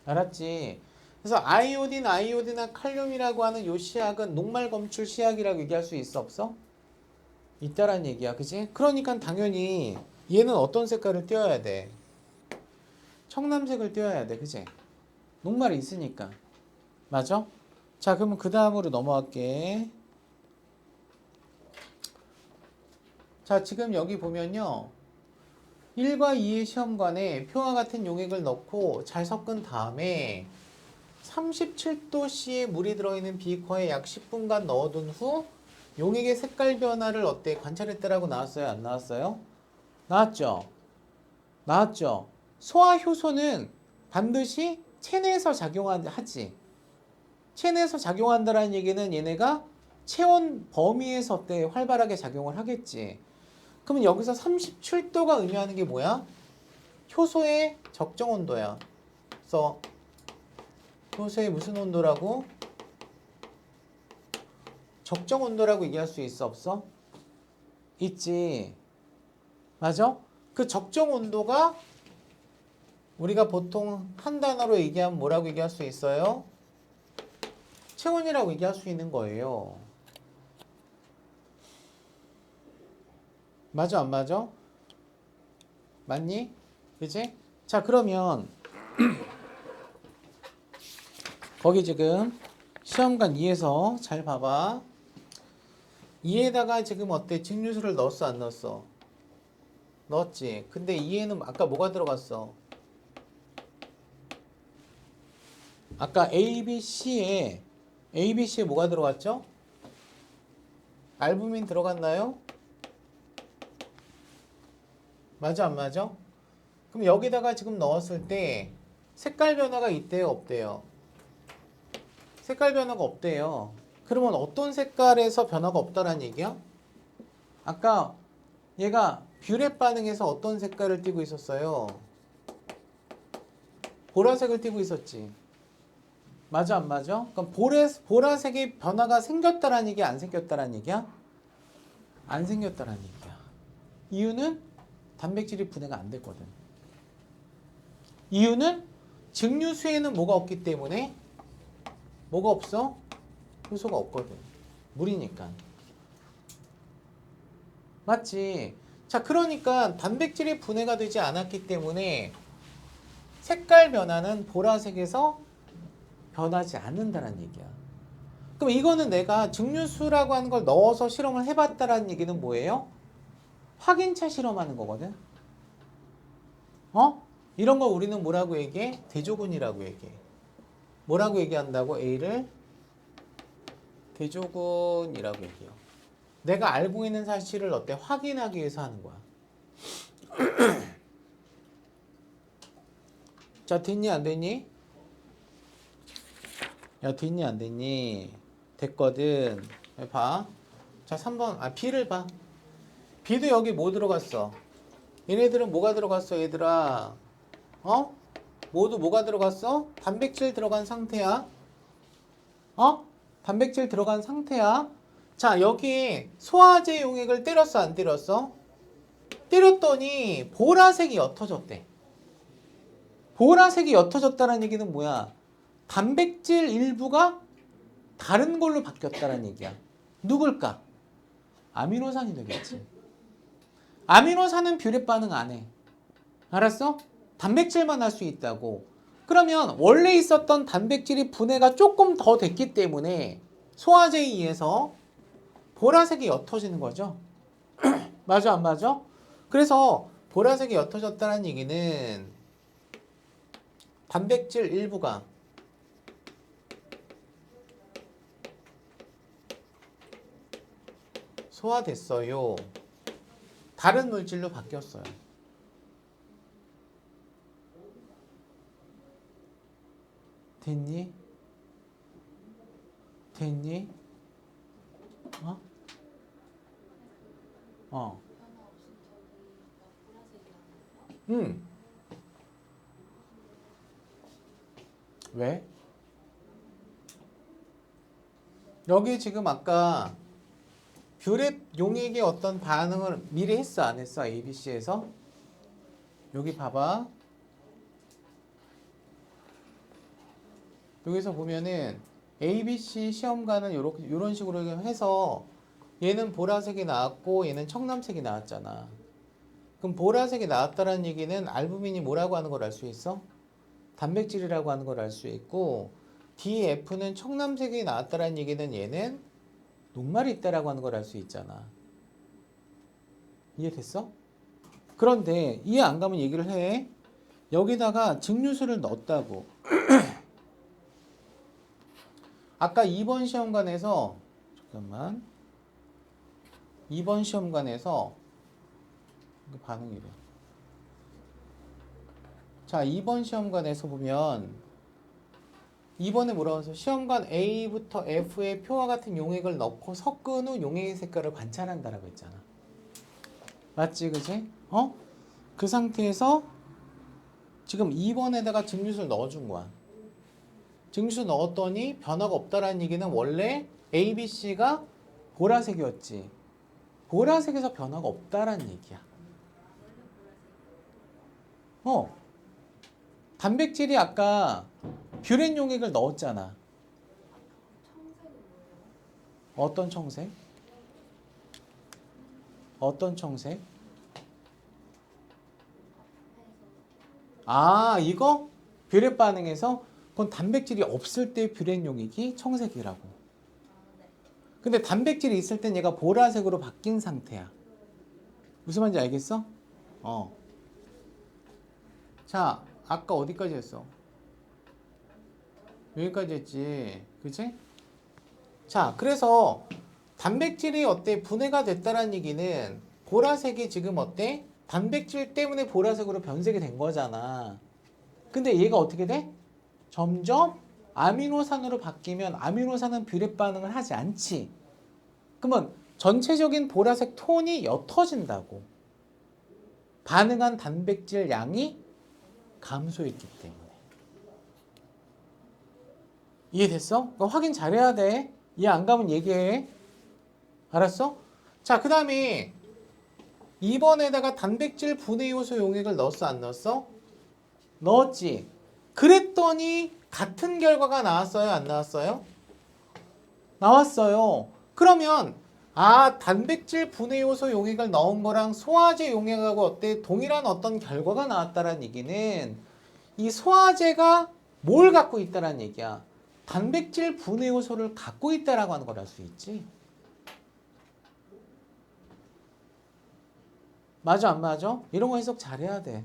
알았지? 그래서 아이오딘과 칼륨이라고 하는 요 시약은 녹말 검출 시약이라고 얘기할 수 있어, 없어? 있다란 얘기야, 그치? 그러니까 당연히 얘는 어떤 색깔을 띄어야 돼? 청남색을 띄어야 돼, 그치? 녹말이 있으니까. 맞아? 자, 그러면 그 다음으로 넘어갈게. 자, 지금 여기 보면요. 1과 2의 시험관에 표와 같은 용액을 넣고 잘 섞은 다음에 37도씨의 물이 들어있는 비커에 약 10분간 넣어둔 후 용액의 색깔 변화를 어때? 관찰했다라고 나왔어요? 안 나왔어요? 나왔죠? 나왔죠? 소화 효소는 반드시 체내에서 작용하지. 체내에서 작용한다는 얘기는 얘네가 체온 범위에서 어때? 활발하게 작용을 하겠지. 그러면 여기서 37도가 의미하는 게 뭐야? 효소의 적정 온도야. 없어? 효소의 무슨 온도라고? 적정 온도라고 얘기할 수 있어 없어? 있지. 맞아? 그 적정 온도가 우리가 보통 한 단어로 얘기하면 뭐라고 얘기할 수 있어요? 체온이라고 얘기할 수 있는 거예요. 맞아 안 맞아? 맞니? 그지? 자 그러면 거기 지금 시험관 2에서 잘 봐봐. 2에다가 지금 어때? 증류수를 넣었어 안 넣었어? 넣었지. 근데 2에는 아까 뭐가 들어갔어? 아까 ABC에 뭐가 들어갔죠? 알부민 들어갔나요? 맞아 안 맞아? 그럼 여기다가 지금 넣었을 때 색깔 변화가 있대요 없대요? 색깔 변화가 없대요. 그러면 어떤 색깔에서 변화가 없다라는 얘기야? 아까 얘가 뷰렛 반응에서 어떤 색깔을 띠고 있었어요? 보라색을 띠고 있었지. 맞아 안 맞아? 그럼 보라색의 변화가 생겼다라는 얘기야 안 생겼다라는 얘기야? 안 생겼다라는 얘기야. 이유는 단백질이 분해가 안 됐거든. 이유는 증류수에는 뭐가 없기 때문에 뭐가 없어? 효소가 없거든. 물이니까. 맞지? 자, 그러니까 단백질이 분해가 되지 않았기 때문에 색깔 변화는 보라색에서 변하지 않는다는 얘기야. 그럼 이거는 내가 증류수라고 하는 걸 넣어서 실험을 해봤다라는 얘기는 뭐예요? 확인차 실험하는 거거든. 이런 걸 우리는 뭐라고 얘기해? 대조군이라고 얘기해. 뭐라고 얘기한다고? A를 대조군이라고 얘기해요. 내가 알고 있는 사실을 어때? 확인하기 위해서 하는 거야. 자, 됐니 안 됐니? 야, 됐니 안 됐니? 됐거든. 봐. 자, 3번. B를 봐. B도 여기 뭐 들어갔어? 얘네들은 뭐가 들어갔어, 얘들아? 모두 뭐가 들어갔어? 단백질 들어간 상태야. 단백질 들어간 상태야. 자, 여기 소화제 용액을 때렸어, 안 때렸어? 때렸더니 보라색이 옅어졌대. 보라색이 옅어졌다는 얘기는 뭐야? 단백질 일부가 다른 걸로 바뀌었다는 얘기야. 누굴까? 아미노산이 되겠지. 아미노산은 뷰렛 반응 안 해. 알았어? 단백질만 할 수 있다고. 그러면 원래 있었던 단백질이 분해가 조금 더 됐기 때문에 소화제에 의해서 보라색이 옅어지는 거죠. 맞아 안 맞아? 그래서 보라색이 옅어졌다는 얘기는 단백질 일부가 소화됐어요. 다른 물질로 바뀌었어요. 됐니? 됐니? 왜? 여기 지금 아까 뷰렛 용액의 어떤 반응을 미리 했어 안 했어? ABC에서? 여기 봐봐. 여기서 보면은 ABC 시험관은 요런 식으로 해서 얘는 보라색이 나왔고 얘는 청남색이 나왔잖아. 그럼 보라색이 나왔다는 얘기는 알부민이 뭐라고 하는 걸 알 수 있어? 단백질이라고 하는 걸 알 수 있고 DF는 청남색이 나왔다는 얘기는 얘는 녹말이 있다라고 하는 걸 알 수 있잖아. 이해됐어? 그런데 이해 안 가면 얘기를 해. 여기다가 증류수를 넣었다고. 아까 2번 시험관에서 잠깐만 2번 시험관에서 반응이래. 자, 2번 시험관에서 보면 2번에 뭐라고 해서 시험관 A부터 F에 표와 같은 용액을 넣고 섞은 후 용액의 색깔을 관찰한다라고 했잖아. 맞지, 그지? 그 상태에서 지금 2번에다가 증류수를 넣어준 거야. 증류수 넣었더니 변화가 없다라는 얘기는 원래 A, B, C가 보라색이었지. 보라색에서 변화가 없다라는 얘기야. 단백질이 아까 뷰렌 용액을 넣었잖아. 어떤 청색? 어떤 청색? 아, 이거? 뷰렌 반응에서 그건 단백질이 없을 때 뷰렌 용액이 청색이라고. 근데 단백질이 있을 땐 얘가 보라색으로 바뀐 상태야. 무슨 말인지 알겠어? 자, 아까 어디까지 했어? 여기까지 했지. 그치? 자, 그래서 단백질이 어때? 분해가 됐다는 얘기는 보라색이 지금 어때? 단백질 때문에 보라색으로 변색이 된 거잖아. 근데 얘가 어떻게 돼? 점점 아미노산으로 바뀌면 아미노산은 뷰렛 반응을 하지 않지. 그러면 전체적인 보라색 톤이 옅어진다고. 반응한 단백질 양이 감소했기 때문에. 이해됐어? 그거 확인 잘해야 돼. 이해 안 가면 얘기해. 알았어? 자, 그 다음에 2번에다가 단백질 분해 요소 용액을 넣었어, 안 넣었어? 넣었지. 그랬더니 같은 결과가 나왔어요, 안 나왔어요? 나왔어요. 그러면 단백질 분해 요소 용액을 넣은 거랑 소화제 용액하고 어때? 동일한 어떤 결과가 나왔다는 얘기는 이 소화제가 뭘 갖고 있다는 얘기야? 단백질 분해 요소를 갖고 있다라고 하는 걸 알 수 있지. 맞아, 안 맞아? 이런 거 해석 잘해야 돼.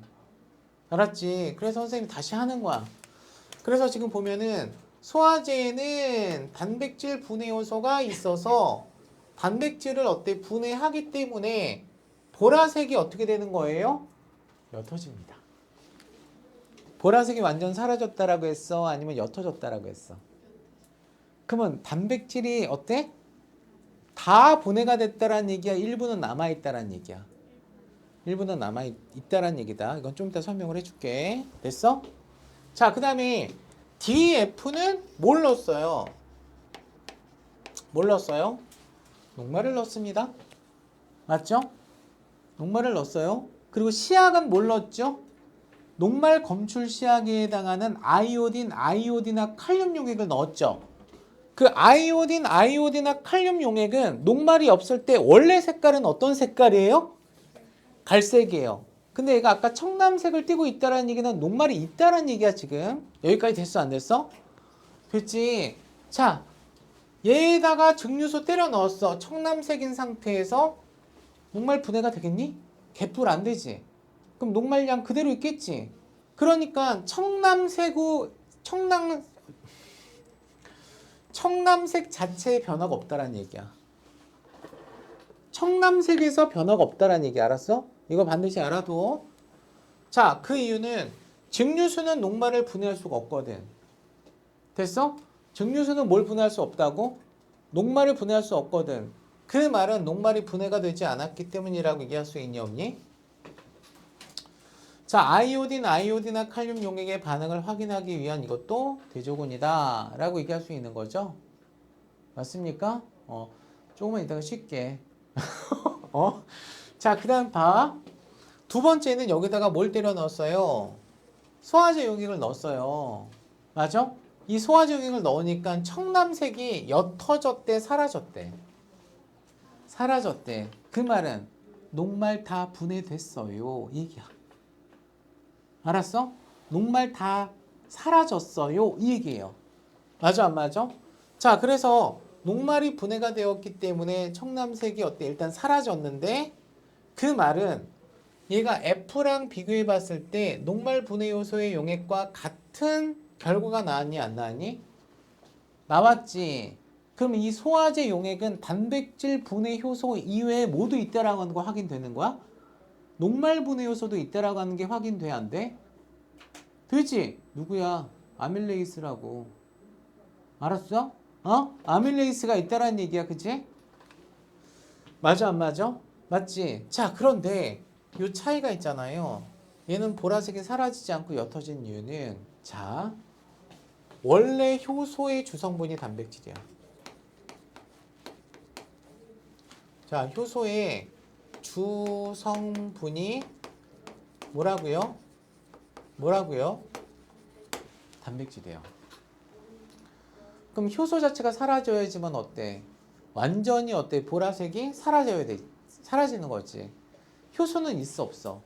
알았지? 그래서 선생님이 다시 하는 거야. 그래서 지금 보면은 소화제에는 단백질 분해 요소가 있어서 단백질을 어때? 분해하기 때문에 보라색이 어떻게 되는 거예요? 옅어집니다. 보라색이 완전 사라졌다라고 했어? 아니면 옅어졌다라고 했어? 그러면 단백질이 어때? 다 분해가 됐다라는 얘기야? 일부는 남아있다라는 얘기야? 일부는 남아있다라는 얘기다. 이건 좀 이따 설명을 해줄게. 됐어? 자, 그 다음에 DF는 뭘 넣었어요? 뭘 넣었어요? 녹말을 넣었습니다. 맞죠? 녹말을 넣었어요. 그리고 시약은 뭘 넣었죠? 녹말 검출 시약에 해당하는 아이오딘과 칼륨 용액을 넣었죠. 그 아이오딘과 칼륨 용액은 녹말이 없을 때 원래 색깔은 어떤 색깔이에요? 갈색이에요. 근데 얘가 아까 청남색을 띠고 있다는 얘기는 녹말이 있다는 얘기야 지금. 여기까지 됐어 안 됐어? 됐지. 자, 얘에다가 증류소 때려 넣었어. 청남색인 상태에서 녹말 분해가 되겠니? 개뿔 안 되지. 그럼 녹말량 그대로 있겠지. 그러니까 청남색 자체에 변화가 없다라는 얘기야. 청남색에서 변화가 없다라는 얘기 알았어? 이거 반드시 알아둬. 자, 그 이유는 증류수는 녹말을 분해할 수가 없거든. 됐어? 증류수는 뭘 분해할 수 없다고? 녹말을 분해할 수 없거든. 그 말은 녹말이 분해가 되지 않았기 때문이라고 얘기할 수 있니 없니? 자, 아이오딘과 칼륨 용액의 반응을 확인하기 위한 이것도 대조군이다 라고 얘기할 수 있는 거죠. 맞습니까? 조금만 이따가 쉽게. 자, 그 다음 봐. 두 번째는 여기다가 뭘 때려 넣었어요? 소화제 용액을 넣었어요. 맞아? 이 소화제 용액을 넣으니까 청남색이 옅어졌대, 사라졌대? 사라졌대. 그 말은 녹말 다 분해됐어요. 이 얘기야. 알았어? 녹말 다 사라졌어요. 이 얘기예요. 맞아, 안 맞아? 자, 그래서 녹말이 분해가 되었기 때문에 청남색이 어때? 일단 사라졌는데 그 말은 얘가 F랑 비교해 봤을 때 녹말 분해 요소의 용액과 같은 결과가 나왔니 안 나왔니? 나왔지. 그럼 이 소화제 용액은 단백질 분해 효소 이외에 모두 있다라고 하는 거 확인되는 거야? 녹말 분해 요소도 있다라고 하는 게 확인돼야 안 돼? 되지? 누구야? 아밀레이스라고. 알았어? 아밀레이스가 있다라는 얘기야, 그치? 맞아, 안 맞아? 맞지? 자, 그런데 요 차이가 있잖아요. 얘는 보라색이 사라지지 않고 옅어진 이유는 자 원래 효소의 주성분이 단백질이야. 자 효소의 주성분이 뭐라고요? 뭐라고요? 단백질이에요. 그럼 효소 자체가 사라져야지만 어때? 완전히 어때? 보라색이 사라져야 돼. 사라지는 거지. 효소는 있어 없어?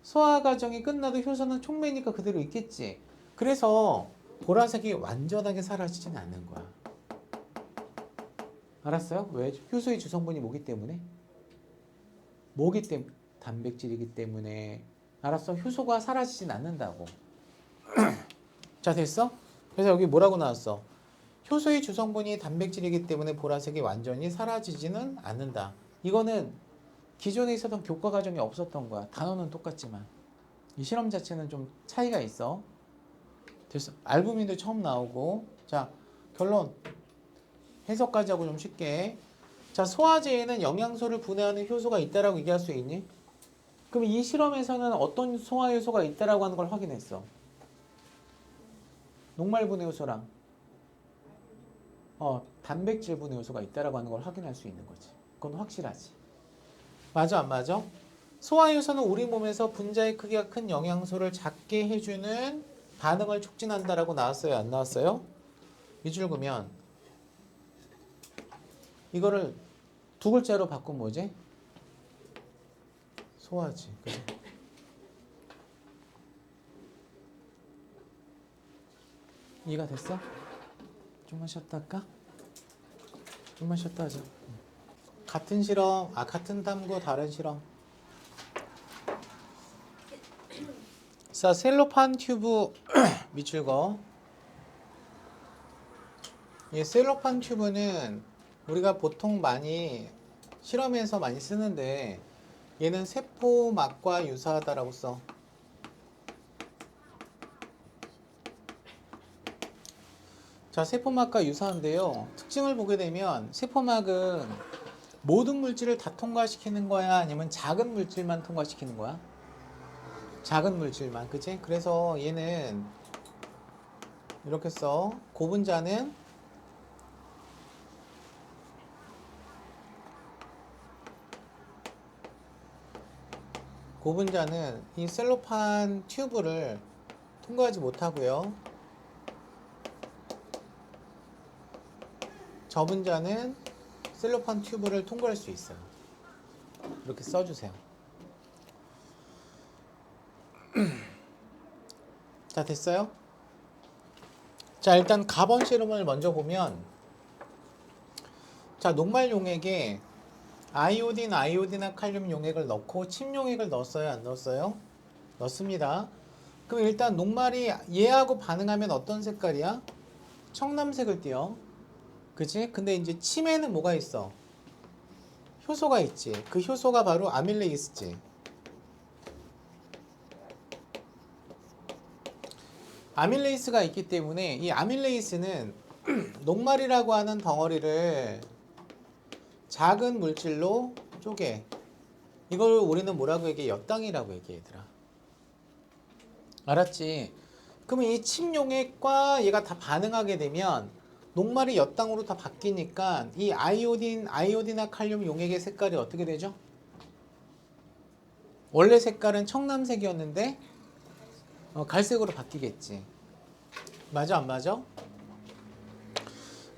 소화 과정이 끝나도 효소는 촉매니까 그대로 있겠지. 그래서 보라색이 완전하게 사라지진 않는 거야. 알았어요? 왜? 효소의 주성분이 뭐기 때문에? 뭐기 때문에? 단백질이기 때문에. 알았어? 효소가 사라지진 않는다고. 자 됐어? 그래서 여기 뭐라고 나왔어? 효소의 주성분이 단백질이기 때문에 보라색이 완전히 사라지지는 않는다. 이거는 기존에 있었던 교과 과정이 없었던 거야. 단어는 똑같지만 이 실험 자체는 좀 차이가 있어. 됐어. 알부민도 처음 나오고. 자 결론 해석까지 하고 좀 쉽게. 자 소화제에는 영양소를 분해하는 효소가 있다라고 얘기할 수 있니? 그럼 이 실험에서는 어떤 소화 효소가 있다라고 하는 걸 확인했어. 녹말 분해 효소랑 단백질 분해 효소가 있다라고 하는 걸 확인할 수 있는 거지. 그건 확실하지. 맞아 안 맞아? 소화 효소는 우리 몸에서 분자의 크기가 큰 영양소를 작게 해주는 반응을 촉진한다라고 나왔어요 안 나왔어요? 이 줄 그면 이거를 두 글자로 바꾸면 뭐지? 소화지. 그치? 이해가 됐어? 좀만 쉬었다 할까? 좀만 쉬었다 하자. 같은 실험, 같은 탐구 다른 실험. 자, 셀로판 튜브 밑줄 거. 이 셀로판 튜브는 우리가 보통 많이 실험에서 많이 쓰는데 얘는 세포막과 유사하다라고 써. 자, 세포막과 유사한데요. 특징을 보게 되면 세포막은 모든 물질을 다 통과시키는 거야? 아니면 작은 물질만 통과시키는 거야? 작은 물질만, 그치? 그래서 얘는 이렇게 써. 고분자는 이 셀로판 튜브를 통과하지 못하고요. 저분자는 셀로판 튜브를 통과할 수 있어요. 이렇게 써주세요. 자, 됐어요? 자, 일단 가번 실험을 먼저 보면 자, 녹말 용액에 아이오딘과 칼륨 용액을 넣고 침 용액을 넣었어요? 안 넣었어요? 넣습니다. 그럼 일단 녹말이 얘하고 반응하면 어떤 색깔이야? 청남색을 띄어. 그치? 근데 이제 침에는 뭐가 있어? 효소가 있지. 그 효소가 바로 아밀레이스지. 아밀레이스가 있기 때문에 이 아밀레이스는 녹말이라고 하는 덩어리를 작은 물질로 쪼개. 이걸 우리는 뭐라고 얘기해? 엿당이라고 얘기해 얘들아. 알았지? 그러면 이 침용액과 얘가 다 반응하게 되면 녹말이 엿당으로 다 바뀌니까 이 아이오딘과 칼륨 용액의 색깔이 어떻게 되죠? 원래 색깔은 청남색이었는데 갈색으로 바뀌겠지. 맞아 안 맞아?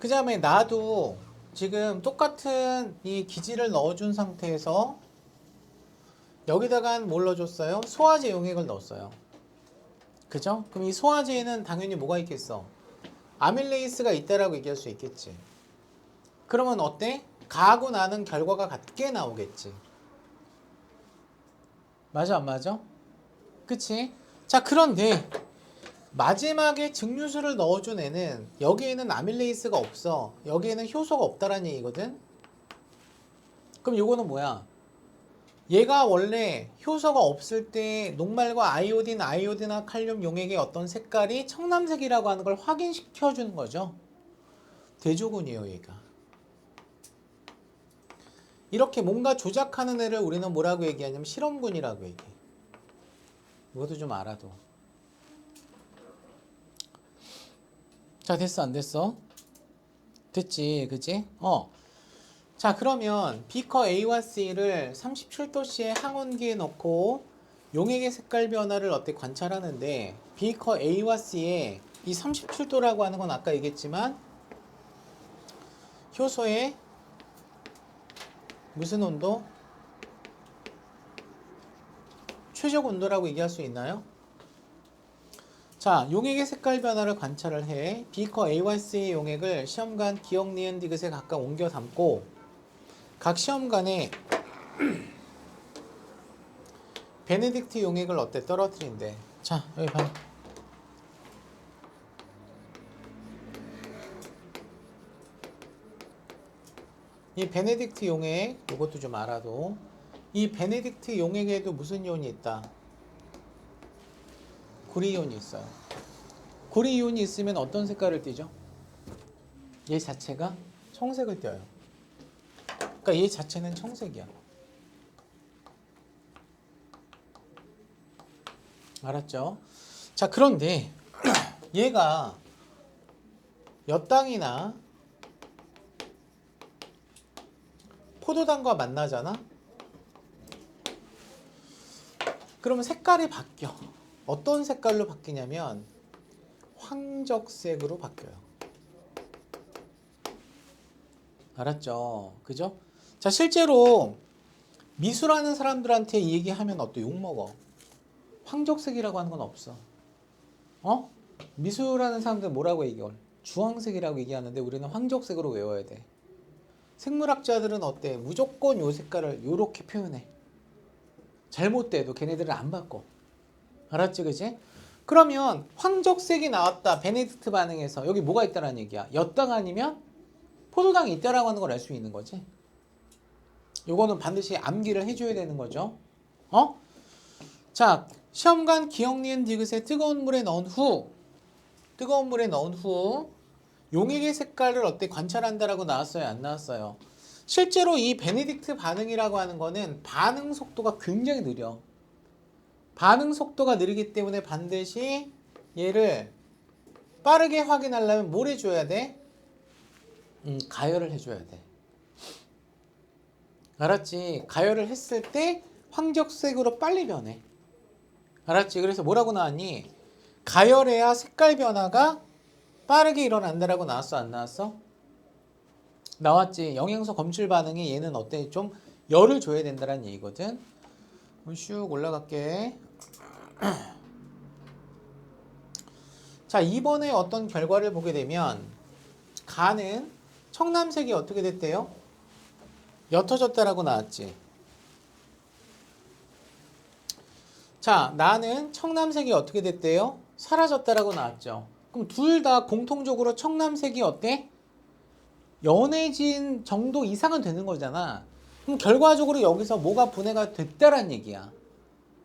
그 다음에 나도 지금 똑같은 이 기지를 넣어준 상태에서 여기다가 뭘 넣어줬어요? 소화제 용액을 넣었어요. 그죠? 그럼 이 소화제에는 당연히 뭐가 있겠어? 아밀레이스가 있다라고 얘기할 수 있겠지. 그러면 어때? 가하고 나는 결과가 같게 나오겠지. 맞아 안 맞아? 그치? 자 그런데 마지막에 증류수를 넣어준 애는 여기에는 아밀레이스가 없어. 여기에는 효소가 없다라는 얘기거든. 그럼 요거는 뭐야? 얘가 원래 효소가 없을 때 녹말과 아이오딘과 칼륨 용액의 어떤 색깔이 청남색이라고 하는 걸 확인시켜 주는 거죠. 대조군이에요 얘가. 이렇게 뭔가 조작하는 애를 우리는 뭐라고 얘기하냐면 실험군이라고 얘기해. 이것도 좀 알아도. 자, 됐어 안 됐어? 됐지, 그지? 자, 그러면 비커 A와 C를 37도씨의 항온기에 넣고 용액의 색깔 변화를 어때 관찰하는데, 비커 A와 C의 이 37도라고 하는 건 아까 얘기했지만 효소의 무슨 온도? 최적 온도라고 얘기할 수 있나요? 자, 용액의 색깔 변화를 관찰을 해 비커 A와 C의 용액을 시험관 기억, 니은, 디귿에 각각 옮겨 담고 각 시험관에 베네딕트 용액을 어때 떨어뜨린대. 자, 여기 봐. 이 베네딕트 용액, 이것도 좀 알아도, 이 베네딕트 용액에도 무슨 이온이 있다? 구리이온이 있어요. 구리이온이 있으면 어떤 색깔을 띠죠? 얘 자체가 청색을 띄어요. 그러니까 얘 자체는 청색이야. 알았죠? 자, 그런데 얘가 엿당이나 포도당과 만나잖아? 그러면 색깔이 바뀌어. 어떤 색깔로 바뀌냐면 황적색으로 바뀌어요. 알았죠? 그죠? 자, 실제로 미술하는 사람들한테 이 얘기하면 어때? 욕먹어. 황적색이라고 하는 건 없어. 미술하는 사람들 뭐라고 얘기해? 주황색이라고 얘기하는데 우리는 황적색으로 외워야 돼. 생물학자들은 어때? 무조건 요 색깔을 요렇게 표현해. 잘못돼도 걔네들은 안 바꿔. 알았지, 그지? 그러면 황적색이 나왔다. 베네딕트 반응에서 여기 뭐가 있다라는 얘기야? 엿당 아니면 포도당이 있다라고 하는 걸 알 수 있는 거지. 요거는 반드시 암기를 해줘야 되는 거죠. 자, 시험관 기억, 니은, 디귿에 뜨거운 물에 넣은 후 용액의 색깔을 어때 관찰한다라고 나왔어요, 안 나왔어요? 실제로 이 베네딕트 반응이라고 하는 거는 반응 속도가 굉장히 느려. 반응 속도가 느리기 때문에 반드시 얘를 빠르게 확인하려면 뭘 해줘야 돼? 가열을 해줘야 돼. 알았지? 가열을 했을 때 황적색으로 빨리 변해. 알았지? 그래서 뭐라고 나왔니? 가열해야 색깔 변화가 빠르게 일어난다라고 나왔어, 안 나왔어? 나왔지. 영양소 검출 반응이 얘는 어때? 좀 열을 줘야 된다는 얘기거든. 슉 올라갈게. 자, 이번에 어떤 결과를 보게 되면 가는 청남색이 어떻게 됐대요? 옅어졌다라고 나왔지. 자, 나는 청남색이 어떻게 됐대요? 사라졌다라고 나왔죠. 그럼 둘 다 공통적으로 청남색이 어때? 연해진 정도 이상은 되는 거잖아. 그럼 결과적으로 여기서 뭐가 분해가 됐다라는 얘기야.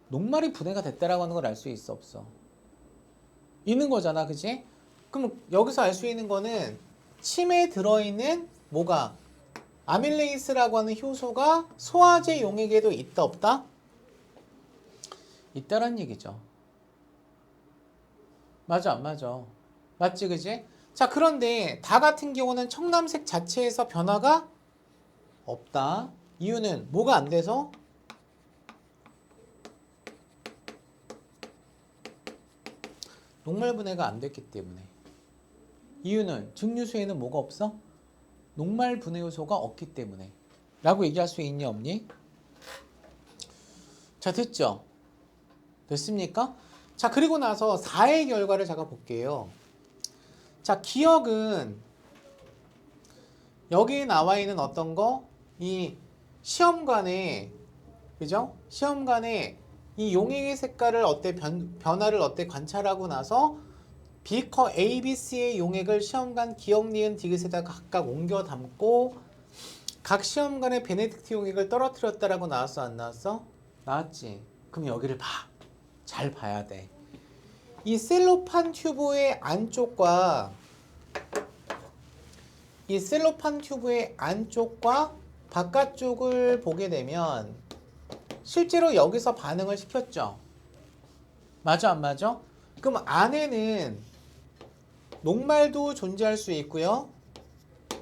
녹말이 분해가 됐다라고 하는 걸 알 수 있어, 없어? 있는 거잖아, 그치? 그럼 여기서 알 수 있는 거는 침에 들어있는 뭐가? 아밀레이스라고 하는 효소가 소화제 용액에도 있다, 없다? 있다란 얘기죠. 맞아, 안 맞아? 맞지, 그지? 자, 그런데 다 같은 경우는 청남색 자체에서 변화가 없다. 이유는 뭐가 안 돼서? 녹말 분해가 안 됐기 때문에. 이유는 증류수에는 뭐가 없어? 녹말 분해 요소가 없기 때문에. 라고 얘기할 수 있니, 없니? 자, 됐죠? 됐습니까? 자, 그리고 나서 4의 결과를 제가 볼게요. 자, 기억은 여기에 나와 있는 어떤 거? 이 시험관에, 그죠? 시험관에 이 용액의 색깔을 어때 변화를 어때 관찰하고 나서 비커 A, B, C의 용액을 시험관 기억, 니은, 디귿에다 각각 옮겨 담고 각 시험관에 베네딕트 용액을 떨어뜨렸다라고 나왔어, 안 나왔어? 나왔지. 그럼 여기를 봐. 잘 봐야 돼. 이 셀로판 튜브의 안쪽과 바깥쪽을 보게 되면 실제로 여기서 반응을 시켰죠. 맞아 안 맞아? 그럼 안에는 녹말도 존재할 수 있고요.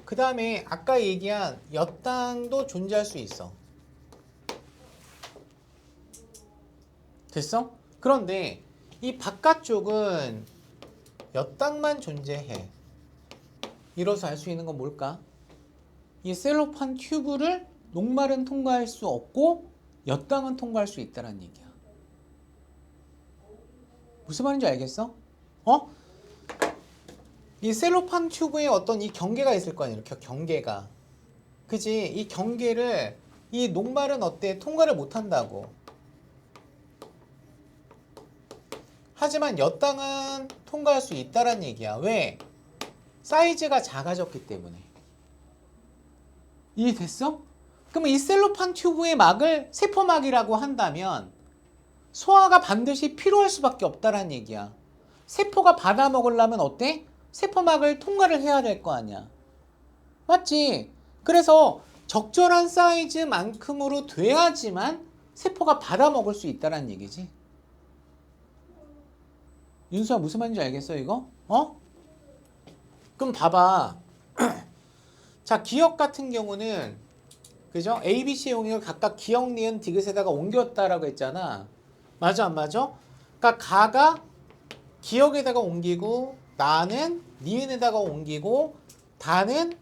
그 다음에 아까 얘기한 엿당도 존재할 수 있어. 됐어? 그런데 이 바깥쪽은 엿당만 존재해. 이로써 알 수 있는 건 뭘까? 이 셀로판 튜브를 녹말은 통과할 수 없고 엿당은 통과할 수 있다는 얘기야. 무슨 말인지 알겠어? 어? 이 셀로판 튜브에 어떤 이 경계가 있을 거 아니야. 이렇게 경계가. 그지? 이 경계를 이 녹말은 어때? 통과를 못 한다고. 하지만 엿당은 통과할 수 있다란 얘기야. 왜? 사이즈가 작아졌기 때문에. 이해됐어? 그러면 이 셀로판 튜브의 막을 세포막이라고 한다면 소화가 반드시 필요할 수밖에 없다란 얘기야. 세포가 받아먹으려면 어때? 세포막을 통과를 해야 될 거 아니야. 맞지? 그래서 적절한 사이즈만큼으로 돼야지만 세포가 받아먹을 수 있다란 얘기지. 윤수야 무슨 말인지 알겠어 이거? 어? 그럼 봐봐. 자, 기억 같은 경우는 그죠? A, B, C의 용액을 각각 기억, 니은, 디귿에다가 옮겼다라고 했잖아. 맞아 안 맞아? 그러니까 가가 기억에다가 옮기고 나는 니은에다가 옮기고 다는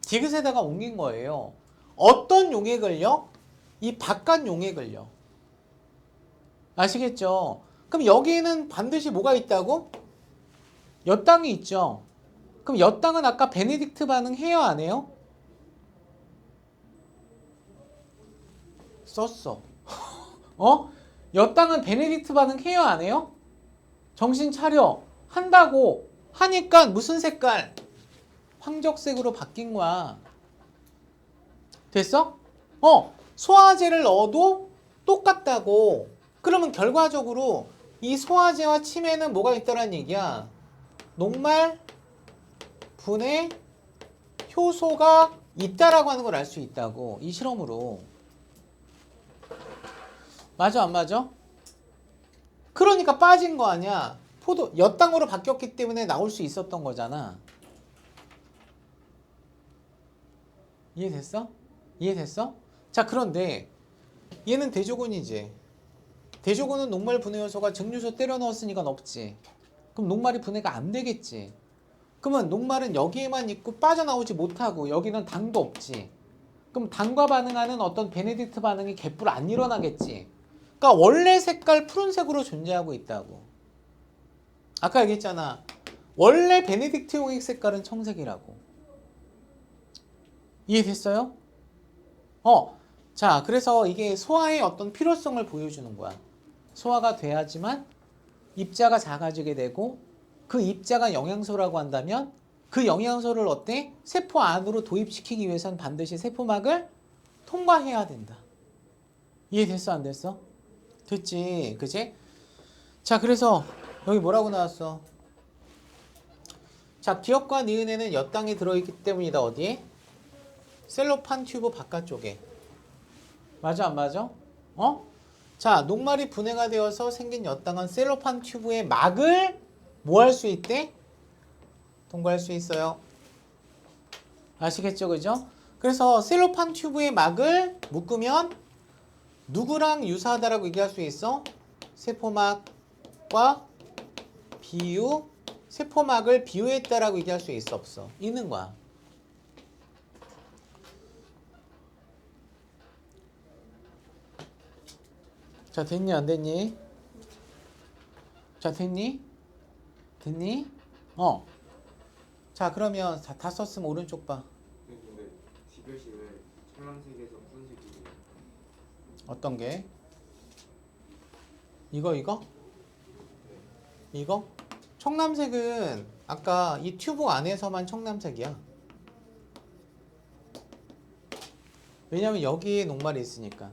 디귿에다가 옮긴 거예요. 어떤 용액을요? 이 바깥 용액을요. 아시겠죠? 그럼 여기에는 반드시 뭐가 있다고? 엿당이 있죠. 그럼 엿당은 아까 베네딕트 반응 해요 안 해요? 썼어. 어? 엿당은 베네딕트 반응 해요 안 해요? 정신 차려. 한다고 하니까 무슨 색깔? 황적색으로 바뀐 거야. 됐어? 소화제를 넣어도 똑같다고. 그러면 결과적으로 이 소화제와 침에는 뭐가 있다는 얘기야? 녹말, 분해, 효소가 있다라고 하는 걸 알 수 있다고. 이 실험으로. 맞아 안 맞아? 그러니까 빠진 거 아니야. 포도 엿당으로 바뀌었기 때문에 나올 수 있었던 거잖아. 이해됐어? 이해됐어? 자, 그런데 얘는 대조군이지. 대조군은 녹말 분해 요소가 증류소 때려 넣었으니까 없지. 그럼 녹말이 분해가 안 되겠지. 그러면 녹말은 여기에만 있고 빠져나오지 못하고 여기는 당도 없지. 그럼 당과 반응하는 어떤 베네딕트 반응이 개뿔 안 일어나겠지. 그러니까 원래 색깔 푸른색으로 존재하고 있다고. 아까 얘기했잖아. 원래 베네딕트 용액 색깔은 청색이라고. 이해됐어요? 자, 그래서 이게 소화의 어떤 필요성을 보여주는 거야. 소화가 돼야지만 입자가 작아지게 되고 그 입자가 영양소라고 한다면 그 영양소를 어때? 세포 안으로 도입시키기 위해서는 반드시 세포막을 통과해야 된다. 이해됐어? 안 됐어? 됐지? 그치? 자, 그래서 여기 뭐라고 나왔어? 자, 기억과 니은에는 엿당이 들어있기 때문이다. 어디에? 셀로판 튜브 바깥쪽에. 맞아 안 맞아? 자, 녹말이 분해가 되어서 생긴 엿당은 셀로판 튜브의 막을 뭐 할 수 있대? 통과할 수 있어요. 아시겠죠? 그죠? 그래서 셀로판 튜브의 막을 묶으면 누구랑 유사하다라고 얘기할 수 있어? 세포막과 비유, 세포막을 비유했다라고 얘기할 수 있어? 없어? 있는 거야. 자, 됐니 안 됐니? 자, 됐니? 됐니? 자, 그러면 다 썼으면 오른쪽 봐. 근데 디귿이 왜 청량색에서 푸른색이에요? 어떤 게? 이거? 이거? 청남색은 아까 이 튜브 안에서만 청남색이야. 왜냐면 여기에 녹말이 있으니까.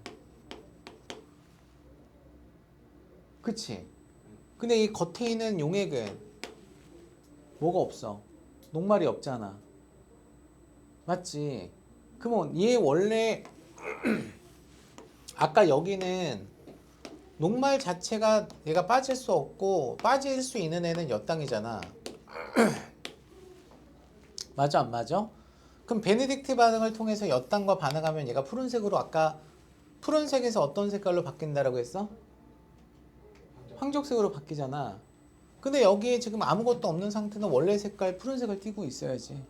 그치? 근데 이 겉에 있는 용액은 뭐가 없어? 녹말이 없잖아. 맞지? 그러면 얘 원래 아까 여기는 녹말 자체가 얘가 빠질 수 없고 빠질 수 있는 애는 엿당이잖아. 맞아 안 맞아? 그럼 베네딕트 반응을 통해서 엿당과 반응하면 얘가 푸른색으로 아까 푸른색에서 어떤 색깔로 바뀐다라고 했어? 황적색으로 바뀌잖아. 근데 여기에 지금 아무것도 없는 상태는 원래 색깔 푸른색을 띠고 있어야지.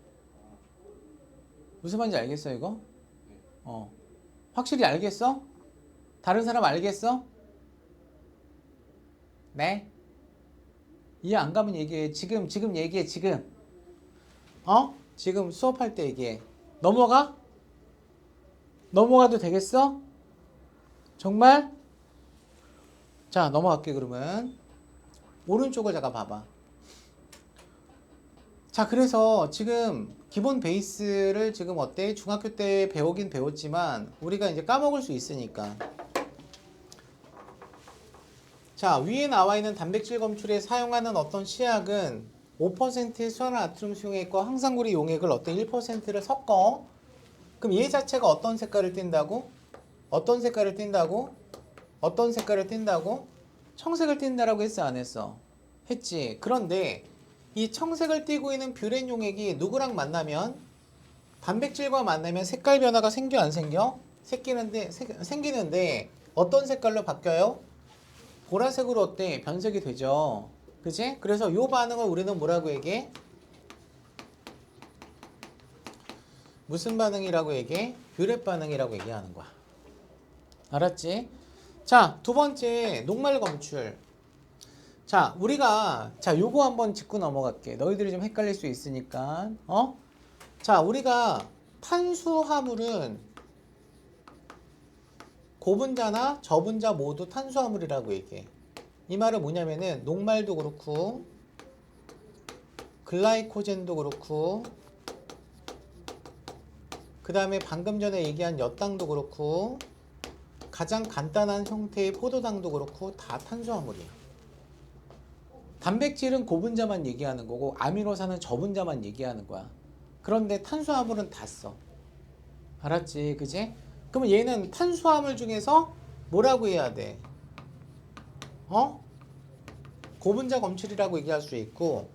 무슨 말인지 알겠어 이거? 확실히 알겠어? 다른 사람 알겠어? 네? 이해 안 가면 얘기해. 지금 얘기해 지금. 지금 수업할 때 얘기해. 넘어가? 넘어가도 되겠어? 정말? 자 넘어갈게 그러면. 오른쪽을 잠깐 봐봐. 자 그래서 지금 기본 베이스를 지금 어때? 중학교 때 배우긴 배웠지만 우리가 이제 까먹을 수 있으니까. 자 위에 나와 있는 단백질 검출에 사용하는 어떤 시약은 5%의 수화나트륨 수용액과 황산구리 용액을 어떤 1%를 섞어. 그럼 얘 자체가 어떤 색깔을 띈다고? 어떤 색깔을 띈다고? 어떤 색깔을 띈다고? 청색을 띈다라고 했어 안 했어? 했지. 그런데 이 청색을 띠고 있는 뷰렌 용액이 누구랑 만나면 단백질과 만나면 색깔 변화가 생겨 안 생겨? 생기는데 어떤 색깔로 바뀌어요? 보라색으로 어때? 변색이 되죠. 그치? 그래서 이 반응을 우리는 뭐라고 얘기해? 무슨 반응이라고 얘기해? 뷰렛 반응이라고 얘기하는 거야. 알았지? 자, 두 번째 녹말 검출. 자, 우리가 요거 한번 짚고 넘어갈게. 너희들이 좀 헷갈릴 수 있으니까. 자, 우리가 탄수화물은 고분자나 저분자 모두 탄수화물이라고 얘기해. 이 말은 뭐냐면은 녹말도 그렇고 글라이코젠도 그렇고 그 다음에 방금 전에 얘기한 엿당도 그렇고 가장 간단한 형태의 포도당도 그렇고 다 탄수화물이야. 단백질은 고분자만 얘기하는 거고 아미노산은 저분자만 얘기하는 거야. 그런데 탄수화물은 다 써. 알았지? 그지? 그러면 얘는 탄수화물 중에서 뭐라고 해야 돼? 고분자 검출이라고 얘기할 수 있고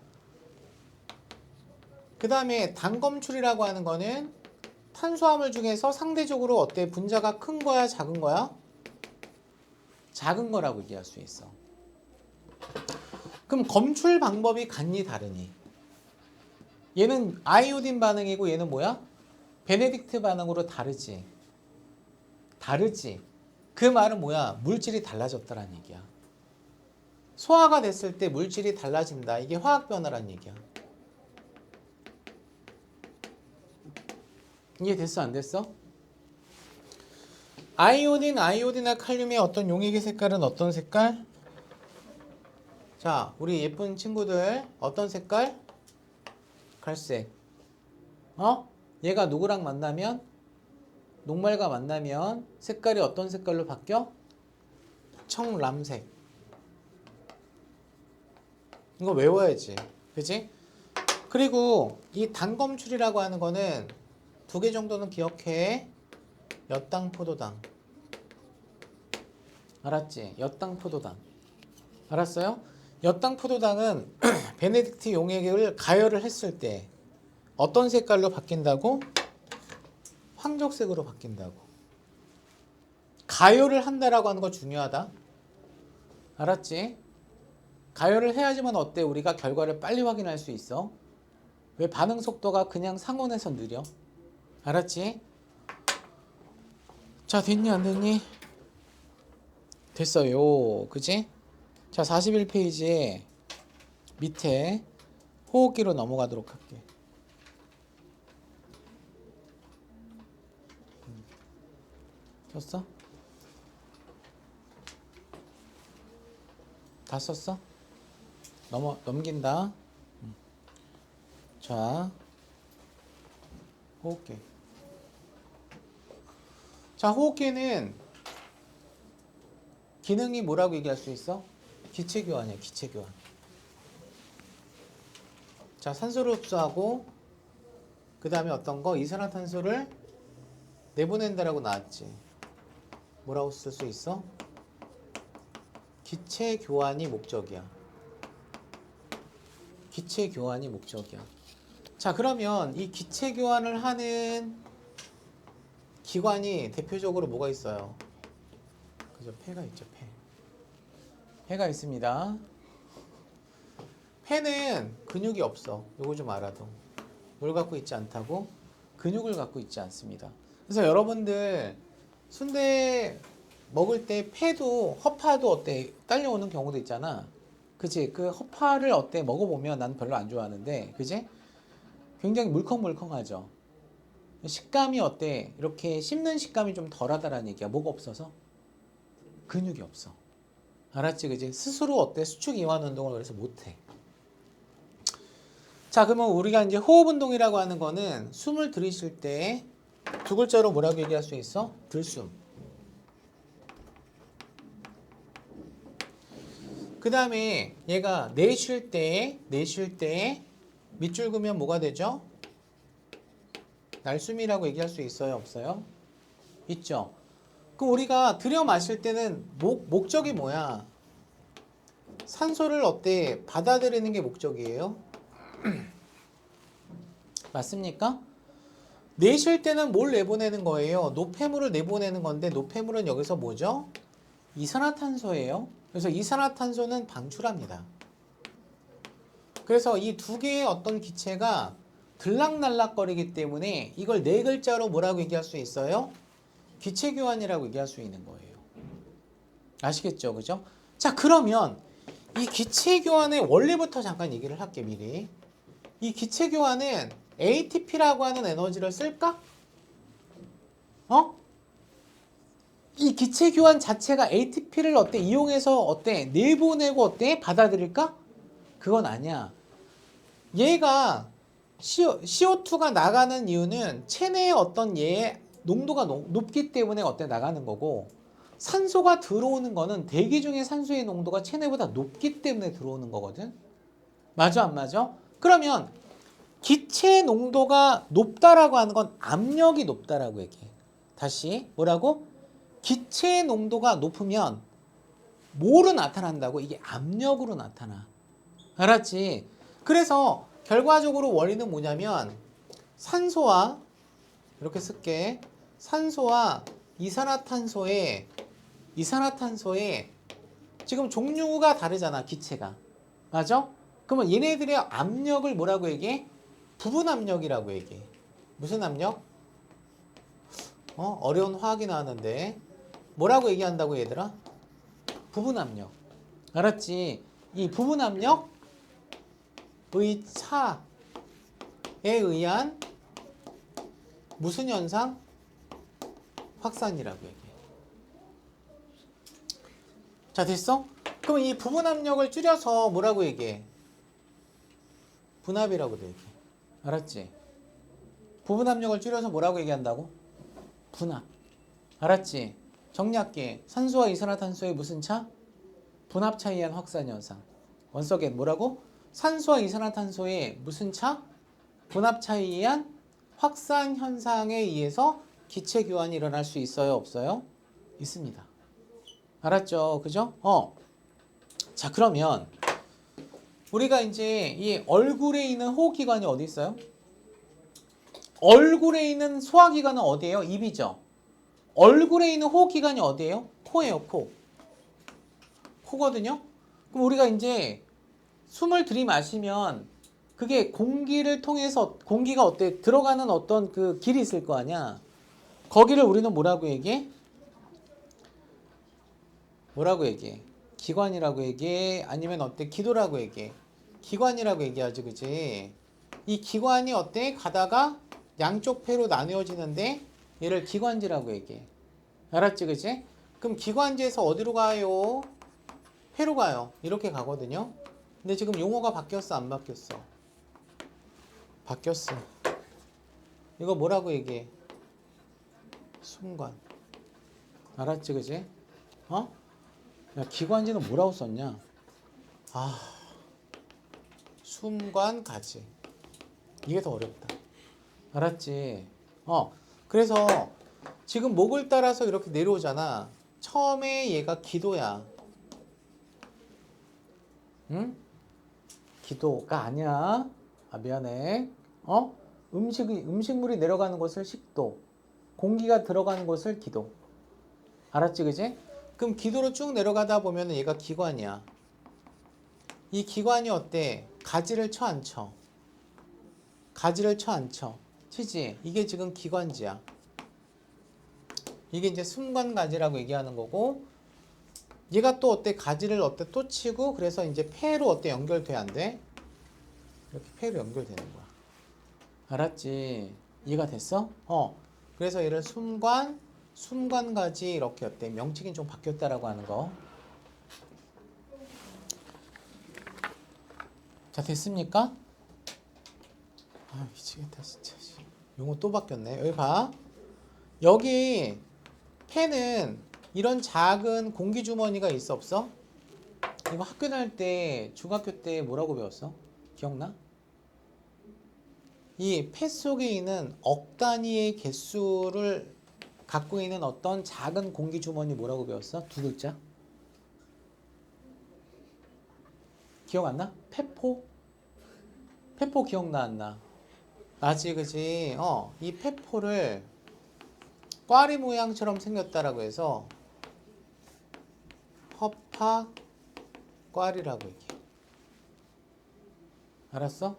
그 다음에 당 검출이라고 하는 거는 탄수화물 중에서 상대적으로 어때? 분자가 큰 거야? 작은 거야? 작은 거라고 얘기할 수 있어. 그럼 검출 방법이 같니 다르니? 얘는 아이오딘 반응이고 얘는 뭐야? 베네딕트 반응으로 다르지. 다르지. 그 말은 뭐야? 물질이 달라졌다라는 얘기야. 소화가 됐을 때 물질이 달라진다. 이게 화학 변화란 얘기야. 이해됐어? 안 됐어? 아이오딘과 칼륨의 어떤 용액의 색깔은 어떤 색깔? 자, 우리 예쁜 친구들 어떤 색깔? 갈색. 얘가 누구랑 만나면? 녹말과 만나면 색깔이 어떤 색깔로 바뀌어? 청람색. 이거 외워야지. 그치? 그리고 이 당검출이라고 하는 거는 두 개 정도는 기억해. 엿당, 포도당. 알았지? 엿당, 포도당. 알았어요? 엿당, 포도당은 베네딕트 용액을 가열을 했을 때 어떤 색깔로 바뀐다고? 황적색으로 바뀐다고. 가열을 한다라고 하는 거 중요하다. 알았지? 가열을 해야지만 어때? 우리가 결과를 빨리 확인할 수 있어. 왜? 반응 속도가 그냥 상온에서 느려. 알았지? 자, 됐니 안 됐니? 됐어요. 그지? 자, 41페이지에 밑에 호흡기로 넘어가도록 할게. 썼어? 다 썼어? 넘긴다. 자, 호흡기. 자, 호흡기는 기능이 뭐라고 얘기할 수 있어? 기체 교환이야, 기체 교환. 자, 산소를 흡수하고 그 다음에 어떤 거? 이산화탄소를 내보낸다라고 나왔지. 뭐라고 쓸 수 있어? 기체 교환이 목적이야. 기체 교환이 목적이야. 자, 그러면 이 기체 교환을 하는 기관이 대표적으로 뭐가 있어요? 그죠? 폐가 있죠, 폐. 폐가 있습니다. 폐는 근육이 없어. 요거 좀 알아도. 뭘 갖고 있지 않다고? 근육을 갖고 있지 않습니다. 그래서 여러분들 순대 먹을 때 폐도 허파도 어때? 딸려오는 경우도 있잖아. 그치? 그 허파를 어때? 먹어보면 난 별로 안 좋아하는데, 그치? 굉장히 물컹물컹하죠. 식감이 어때? 이렇게 씹는 식감이 좀 덜하다라는 얘기야. 뭐가 없어서? 근육이 없어. 알았지? 그치? 스스로 어때? 수축 이완 운동을 그래서 못해. 자, 그러면 우리가 이제 호흡 운동이라고 하는 거는 숨을 들이쉴 때 두 글자로 뭐라고 얘기할 수 있어? 들숨. 그 다음에 얘가 내쉴 때 밑줄 그으면 뭐가 되죠? 날숨이라고 얘기할 수 있어요? 없어요? 있죠. 그럼 우리가 들여 마실 때는 목적이 뭐야? 산소를 어때? 받아들이는 게 목적이에요? 맞습니까? 내쉴 때는 뭘 내보내는 거예요? 노폐물을 내보내는 건데 노폐물은 여기서 뭐죠? 이산화탄소예요. 그래서 이산화탄소는 방출합니다. 그래서 이 두 개의 어떤 기체가 들락날락거리기 때문에 이걸 네 글자로 뭐라고 얘기할 수 있어요? 기체교환이라고 얘기할 수 있는 거예요. 아시겠죠? 그죠? 자, 그러면 이 기체교환의 원리부터 잠깐 얘기를 할게 미리. 이 기체교환은 ATP라고 하는 에너지를 쓸까? 이 기체교환 자체가 ATP를 어때? 이용해서 어때? 내보내고 어때? 받아들일까? 그건 아니야. 얘가 CO2가 나가는 이유는 체내의 어떤 얘의 농도가 높기 때문에 어때? 나가는 거고, 산소가 들어오는 거는 대기 중에 산소의 농도가 체내보다 높기 때문에 들어오는 거거든. 맞아, 안 맞아? 그러면 기체 농도가 높다라고 하는 건 압력이 높다라고 얘기해. 다시 뭐라고? 기체 농도가 높으면 뭐로 나타난다고? 이게 압력으로 나타나. 알았지? 그래서 결과적으로 원리는 뭐냐면 산소와 이렇게 쓸게. 산소와 이산화탄소의 지금 종류가 다르잖아, 기체가. 맞아? 그러면 얘네들의 압력을 뭐라고 얘기해? 부분 압력이라고 얘기해. 무슨 압력? 어려운 화학이 나왔는데 뭐라고 얘기한다고 얘들아? 부분 압력. 알았지? 이 부분 압력의 차에 의한 무슨 현상? 확산이라고 얘기해. 자, 됐어? 그럼 이 부분 압력을 줄여서 뭐라고 얘기해? 분압이라고도 얘기해. 알았지? 부분 압력을 줄여서 뭐라고 얘기한다고? 분압. 알았지? 정리할게. 산소와 이산화탄소의 무슨 차? 분압 차에 의한 확산 현상. once again 뭐라고? 산소와 이산화탄소의 무슨 차? 분압 차에 의한 확산 현상에 의해서 기체 교환이 일어날 수 있어요? 없어요? 있습니다. 알았죠? 그죠? 자, 그러면 우리가 이제 이 얼굴에 있는 호흡기관이 어디 있어요? 얼굴에 있는 소화기관은 어디예요? 입이죠. 얼굴에 있는 호흡기관이 어디예요? 코예요, 코. 코거든요. 그럼 우리가 이제 숨을 들이마시면 그게 공기를 통해서 공기가 어때? 들어가는 어떤 그 길이 있을 거 아니야. 거기를 우리는 뭐라고 얘기해? 뭐라고 얘기해? 기관이라고 얘기해? 아니면 어때? 기도라고 얘기해? 기관이라고 얘기하지, 그지? 이 기관이 어때? 가다가 양쪽 폐로 나누어지는데 얘를 기관지라고 얘기해. 알았지, 그지? 그럼 기관지에서 어디로 가요? 폐로 가요. 이렇게 가거든요. 근데 지금 용어가 바뀌었어, 안 바뀌었어? 바뀌었어. 이거 뭐라고 얘기해? 숨관. 알았지, 그지? 야, 기관지는 뭐라고 썼냐? 숨관 가지. 이게 더 어렵다. 알았지? 그래서 지금 목을 따라서 이렇게 내려오잖아. 처음에 얘가 기도야. 응? 기도가 아니야. 아, 미안해. 음식물이 내려가는 곳을 식도, 공기가 들어가는 곳을 기도. 알았지, 그지? 그럼 기도로 쭉 내려가다 보면은 얘가 기관이야. 이 기관이 어때? 가지를 쳐 안 쳐? 가지를 쳐 안 쳐? 치지? 이게 지금 기관지야. 이게 이제 순관가지라고 얘기하는 거고, 얘가 또 어때? 가지를 어때? 또 치고, 그래서 이제 폐로 어때? 연결돼 안 돼? 이렇게 폐로 연결되는 거야. 알았지? 이해가 됐어? 그래서 얘를 순관가지 이렇게 어때? 명칭이 좀 바뀌었다라고 하는 거. 자, 됐습니까? 아, 미치겠다 진짜. 용어 또 바뀌었네. 여기 봐. 여기 폐는 이런 작은 공기 주머니가 있어 없어? 이거 학교 다닐 때 중학교 때 뭐라고 배웠어? 기억나? 이 폐 속에 있는 억 단위의 개수를 갖고 있는 어떤 작은 공기 주머니 뭐라고 배웠어? 두 글자? 기억 안 나? 폐포? 폐포 기억나 안 나? 나지 그지? 이 폐포를 꽈리 모양처럼 생겼다라고 해서 허파꽈리라고 얘기해. 알았어?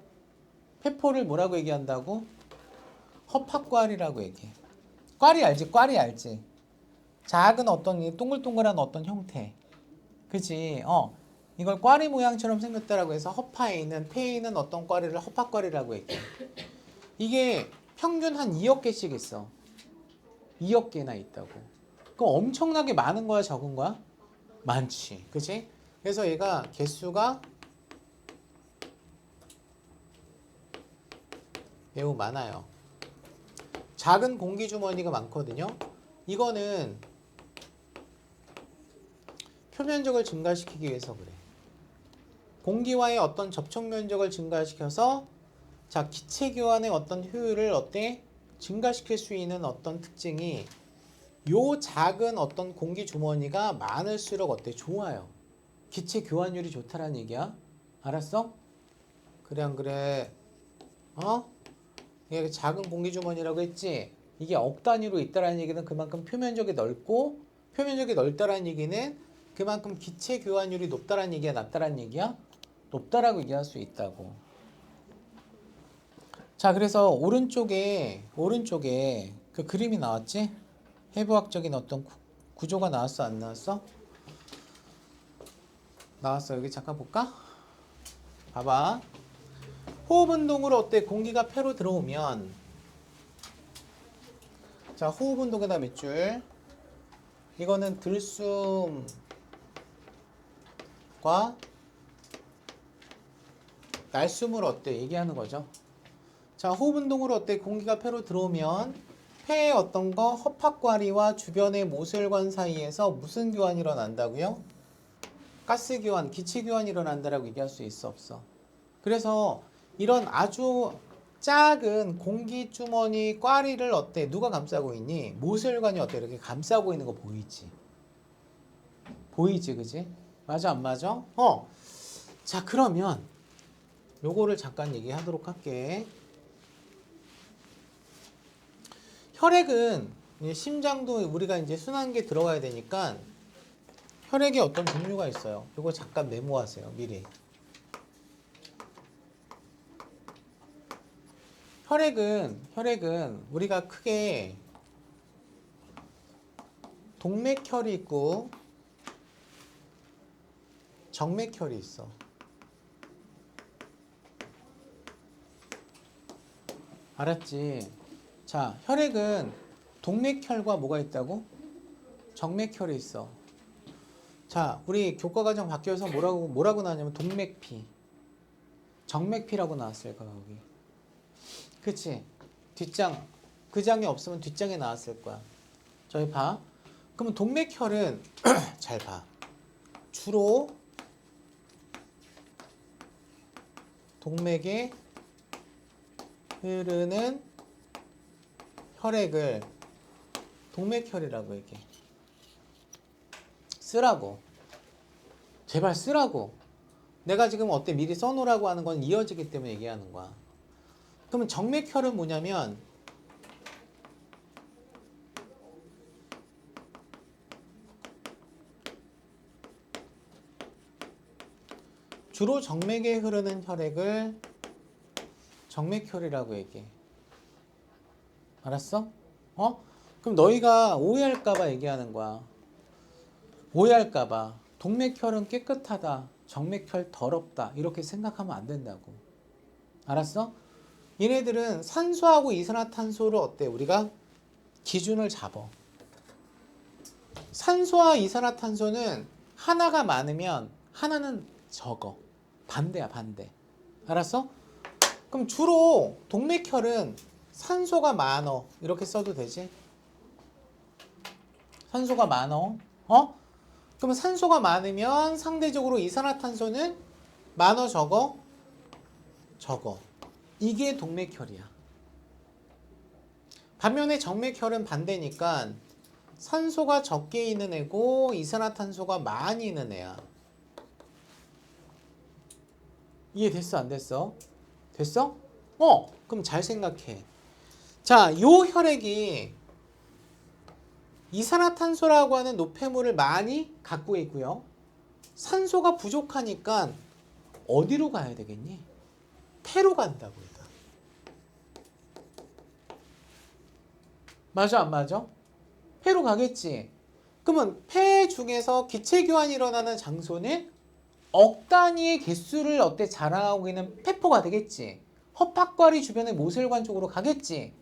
폐포를 뭐라고 얘기한다고? 허파꽈리라고 얘기해. 꽈리 알지? 꽈리 알지? 작은 어떤 이 동글동글한 어떤 형태. 그지? 이걸 꽈리 모양처럼 생겼다라고 해서 허파에 있는 폐에 있는 어떤 꽈리를 허파꽈리라고 얘기해. 이게 평균 한 2억 개씩 있어. 2억 개나 있다고. 그럼 엄청나게 많은 거야, 적은 거야? 많지. 그치? 그래서 얘가 개수가 매우 많아요. 작은 공기 주머니가 많거든요. 이거는 표면적을 증가시키기 위해서 그래. 공기와의 어떤 접촉 면적을 증가시켜서 자, 기체 교환의 어떤 효율을 어때? 증가시킬 수 있는 어떤 특징이 요 작은 어떤 공기 주머니가 많을수록 어때? 좋아요. 기체 교환율이 좋다라는 얘기야. 알았어? 그래 안 그래? 이게 작은 공기 주머니라고 했지? 이게 억 단위로 있다라는 얘기는 그만큼 표면적이 넓고 표면적이 넓다라는 얘기는 그만큼 기체 교환율이 높다라는 얘기야, 낮다라는 얘기야? 높다라고 얘기할 수 있다고. 자, 그래서 오른쪽에 그 그림이 나왔지? 해부학적인 어떤 구조가 나왔어, 안 나왔어? 나왔어. 여기 잠깐 볼까? 봐봐. 호흡 운동으로 어때? 공기가 폐로 들어오면 자, 호흡 운동에다 몇 줄? 이거는 들숨과 날숨을 어때? 얘기하는 거죠. 자, 호흡 운동으로 어때? 공기가 폐로 들어오면 폐의 어떤 거 허파과리와 주변의 모세혈관 사이에서 무슨 교환이 일어난다고요? 가스 교환, 기체 교환이 일어난다라고 얘기할 수 있어 없어? 그래서 이런 아주 작은 공기 주머니 꽈리를 어때? 누가 감싸고 있니? 모세혈관이 어때? 이렇게 감싸고 있는 거 보이지? 보이지, 그지? 맞아, 안 맞아? 자, 그러면 요거를 잠깐 얘기하도록 할게. 혈액은 심장도 우리가 이제 순환기에 들어가야 되니까 혈액에 어떤 종류가 있어요. 요거 잠깐 메모하세요, 미리. 혈액은 우리가 크게 동맥혈이 있고 정맥혈이 있어. 알았지? 자, 혈액은 동맥혈과 뭐가 있다고? 정맥혈이 있어. 자, 우리 교과과정 바뀌어서 뭐라고 나왔냐면 동맥피, 정맥피라고 나왔을 거야, 여기. 그치? 뒷장, 그 장이 없으면 뒷장에 나왔을 거야. 저기 봐. 그러면 동맥혈은 잘 봐. 주로 동맥에 흐르는 혈액을 동맥혈이라고 얘기해. 쓰라고. 제발 쓰라고. 내가 지금 어때 미리 써놓으라고 하는 건 이어지기 때문에 얘기하는 거야. 그러면 정맥혈은 뭐냐면 주로 정맥에 흐르는 혈액을 정맥혈이라고 얘기해. 알았어? 그럼 너희가 오해할까봐 얘기하는 거야. 오해할까봐. 동맥혈은 깨끗하다. 정맥혈 더럽다. 이렇게 생각하면 안 된다고. 알았어? 얘네들은 산소하고 이산화탄소를 어때? 우리가 기준을 잡아. 산소와 이산화탄소는 하나가 많으면 하나는 적어. 반대야, 반대. 알았어? 그럼 주로 동맥혈은 산소가 많어. 이렇게 써도 되지? 산소가 많어. 그럼 산소가 많으면 상대적으로 이산화탄소는 많어, 적어? 적어. 이게 동맥혈이야. 반면에 정맥혈은 반대니까 산소가 적게 있는 애고 이산화탄소가 많이 있는 애야. 이해됐어, 안 됐어? 됐어? 그럼 잘 생각해. 자, 요 혈액이 이산화탄소라고 하는 노폐물을 많이 갖고 있고요. 산소가 부족하니까 어디로 가야 되겠니? 폐로 간다고 얘가. 맞아, 안 맞아? 폐로 가겠지. 그러면 폐 중에서 기체 교환이 일어나는 장소는 억 단위의 개수를 어때 자랑하고 있는 폐포가 되겠지. 허파과리 주변의 모세혈관 쪽으로 가겠지.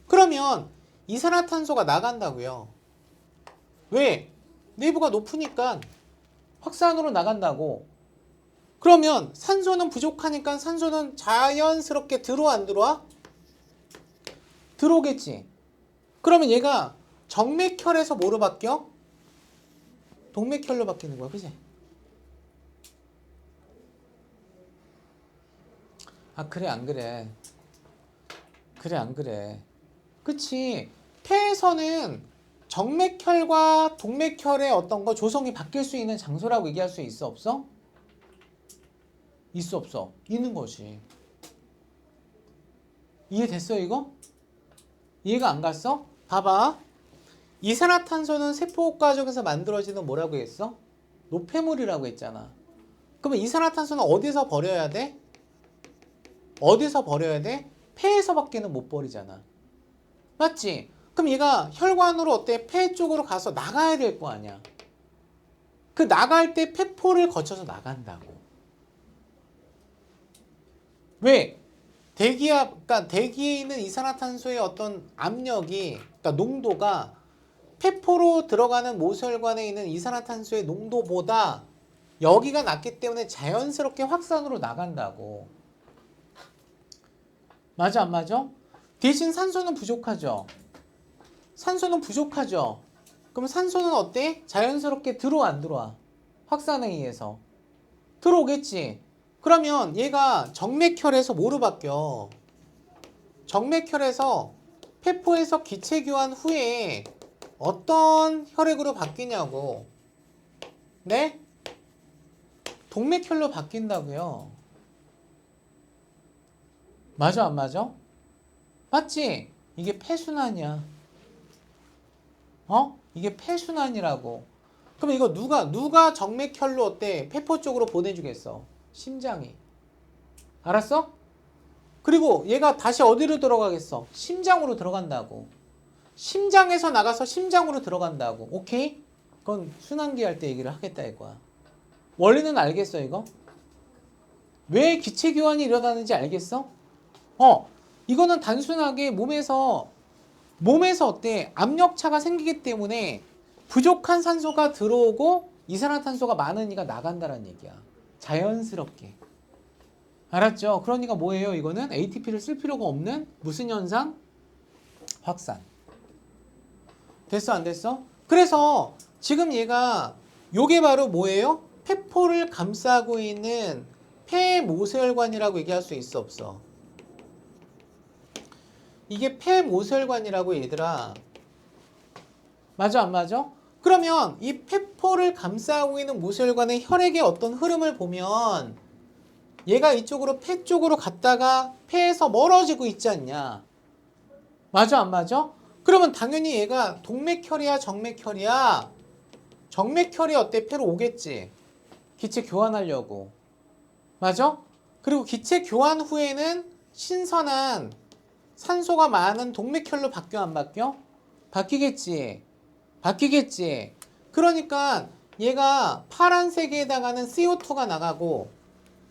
그러면 이산화탄소가 나간다고요. 왜? 내부가 높으니까 확산으로 나간다고. 그러면 산소는 부족하니까 산소는 자연스럽게 들어와, 안 들어와? 들어오겠지. 그러면 얘가 정맥혈에서 뭐로 바뀌어? 동맥혈로 바뀌는 거야, 그치? 아, 그래, 안 그래? 그래, 안 그래? 그치? 폐에서는 정맥혈과 동맥혈의 어떤 거 조성이 바뀔 수 있는 장소라고 얘기할 수 있어, 없어? 있어, 없어? 있는 거지. 이해됐어, 이거? 이해가 안 갔어? 봐봐. 이산화탄소는 세포 과정에서 만들어지는 뭐라고 했어? 노폐물이라고 했잖아. 그러면 이산화탄소는 어디서 버려야 돼? 어디서 버려야 돼? 폐에서밖에는 못 버리잖아. 맞지? 그럼 얘가 혈관으로 어때? 폐 쪽으로 가서 나가야 될 거 아니야. 그 나갈 때 폐포를 거쳐서 나간다고. 왜? 그러니까 대기에 있는 이산화탄소의 어떤 압력이, 그러니까 농도가 폐포로 들어가는 모세혈관에 있는 이산화탄소의 농도보다 여기가 낮기 때문에 자연스럽게 확산으로 나간다고. 맞아, 안 맞아? 대신 산소는 부족하죠. 산소는 부족하죠. 그럼 산소는 어때? 자연스럽게 들어와, 안 들어와? 확산에 의해서 들어오겠지. 그러면 얘가 정맥혈에서 뭐로 바뀌어? 정맥혈에서 폐포에서 기체 교환 후에 어떤 혈액으로 바뀌냐고. 네? 동맥혈로 바뀐다고요. 맞아, 안 맞아? 맞지? 이게 폐순환이야. 이게 폐순환이라고. 그럼 이거 누가 정맥혈로 어때? 폐포 쪽으로 보내주겠어? 심장이. 알았어? 그리고 얘가 다시 어디로 들어가겠어? 심장으로 들어간다고. 심장에서 나가서 심장으로 들어간다고. 오케이? 그건 순환기 할 때 얘기를 하겠다 이거야. 원리는 알겠어 이거? 왜 기체 교환이 일어나는지 알겠어? 이거는 단순하게 몸에서 어때? 압력차가 생기기 때문에 부족한 산소가 들어오고 이산화탄소가 많으니까 나간다는 얘기야. 자연스럽게. 알았죠? 그러니까 뭐예요? 이거는 ATP를 쓸 필요가 없는 무슨 현상? 확산. 됐어, 안 됐어? 그래서 지금 얘가 요게 바로 뭐예요? 폐포를 감싸고 있는 폐모세혈관이라고 얘기할 수 있어, 없어? 이게 폐모세혈관이라고 얘들아. 맞아, 안 맞아? 그러면 이 폐포를 감싸고 있는 모세혈관의 혈액의 어떤 흐름을 보면 얘가 이쪽으로 폐 쪽으로 갔다가 폐에서 멀어지고 있지 않냐? 맞아, 안 맞아? 그러면 당연히 얘가 동맥혈이야, 정맥혈이야? 정맥혈이 어때? 폐로 오겠지. 기체 교환하려고. 맞아? 그리고 기체 교환 후에는 신선한 산소가 많은 동맥혈로 바뀌어, 안 바뀌어? 바뀌겠지. 바뀌겠지. 그러니까 얘가 파란색에 해당하는 CO2가 나가고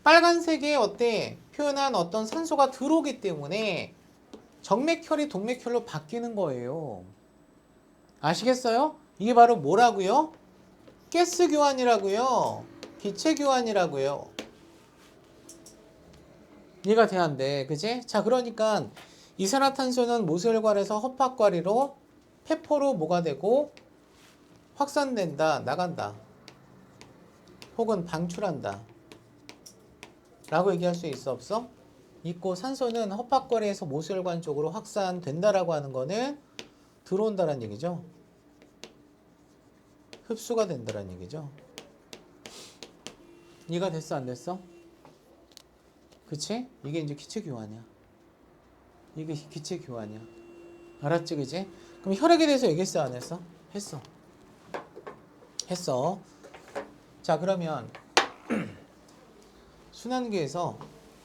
빨간색에 어때? 표현한 어떤 산소가 들어오기 때문에 정맥혈이 동맥혈로 바뀌는 거예요. 아시겠어요? 이게 바로 뭐라고요? 가스 교환이라고요. 기체 교환이라고요. 이해가 돼야 돼. 그지? 자, 그러니까 이산화탄소는 모세혈관에서 허파과리로 폐포로 뭐가 되고 확산된다, 나간다. 혹은 방출한다. 라고 얘기할 수 있어, 없어? 있고 산소는 허파과리에서 모세혈관 쪽으로 확산된다라고 하는 거는 들어온다라는 얘기죠. 흡수가 된다라는 얘기죠. 이해가 됐어, 안 됐어? 그치? 이게 이제 기체 교환이야. 이게 기체 교환이야. 알았지, 그지? 그럼 혈액에 대해서 얘기했어, 안 했어? 했어. 했어. 자, 그러면 순환기에서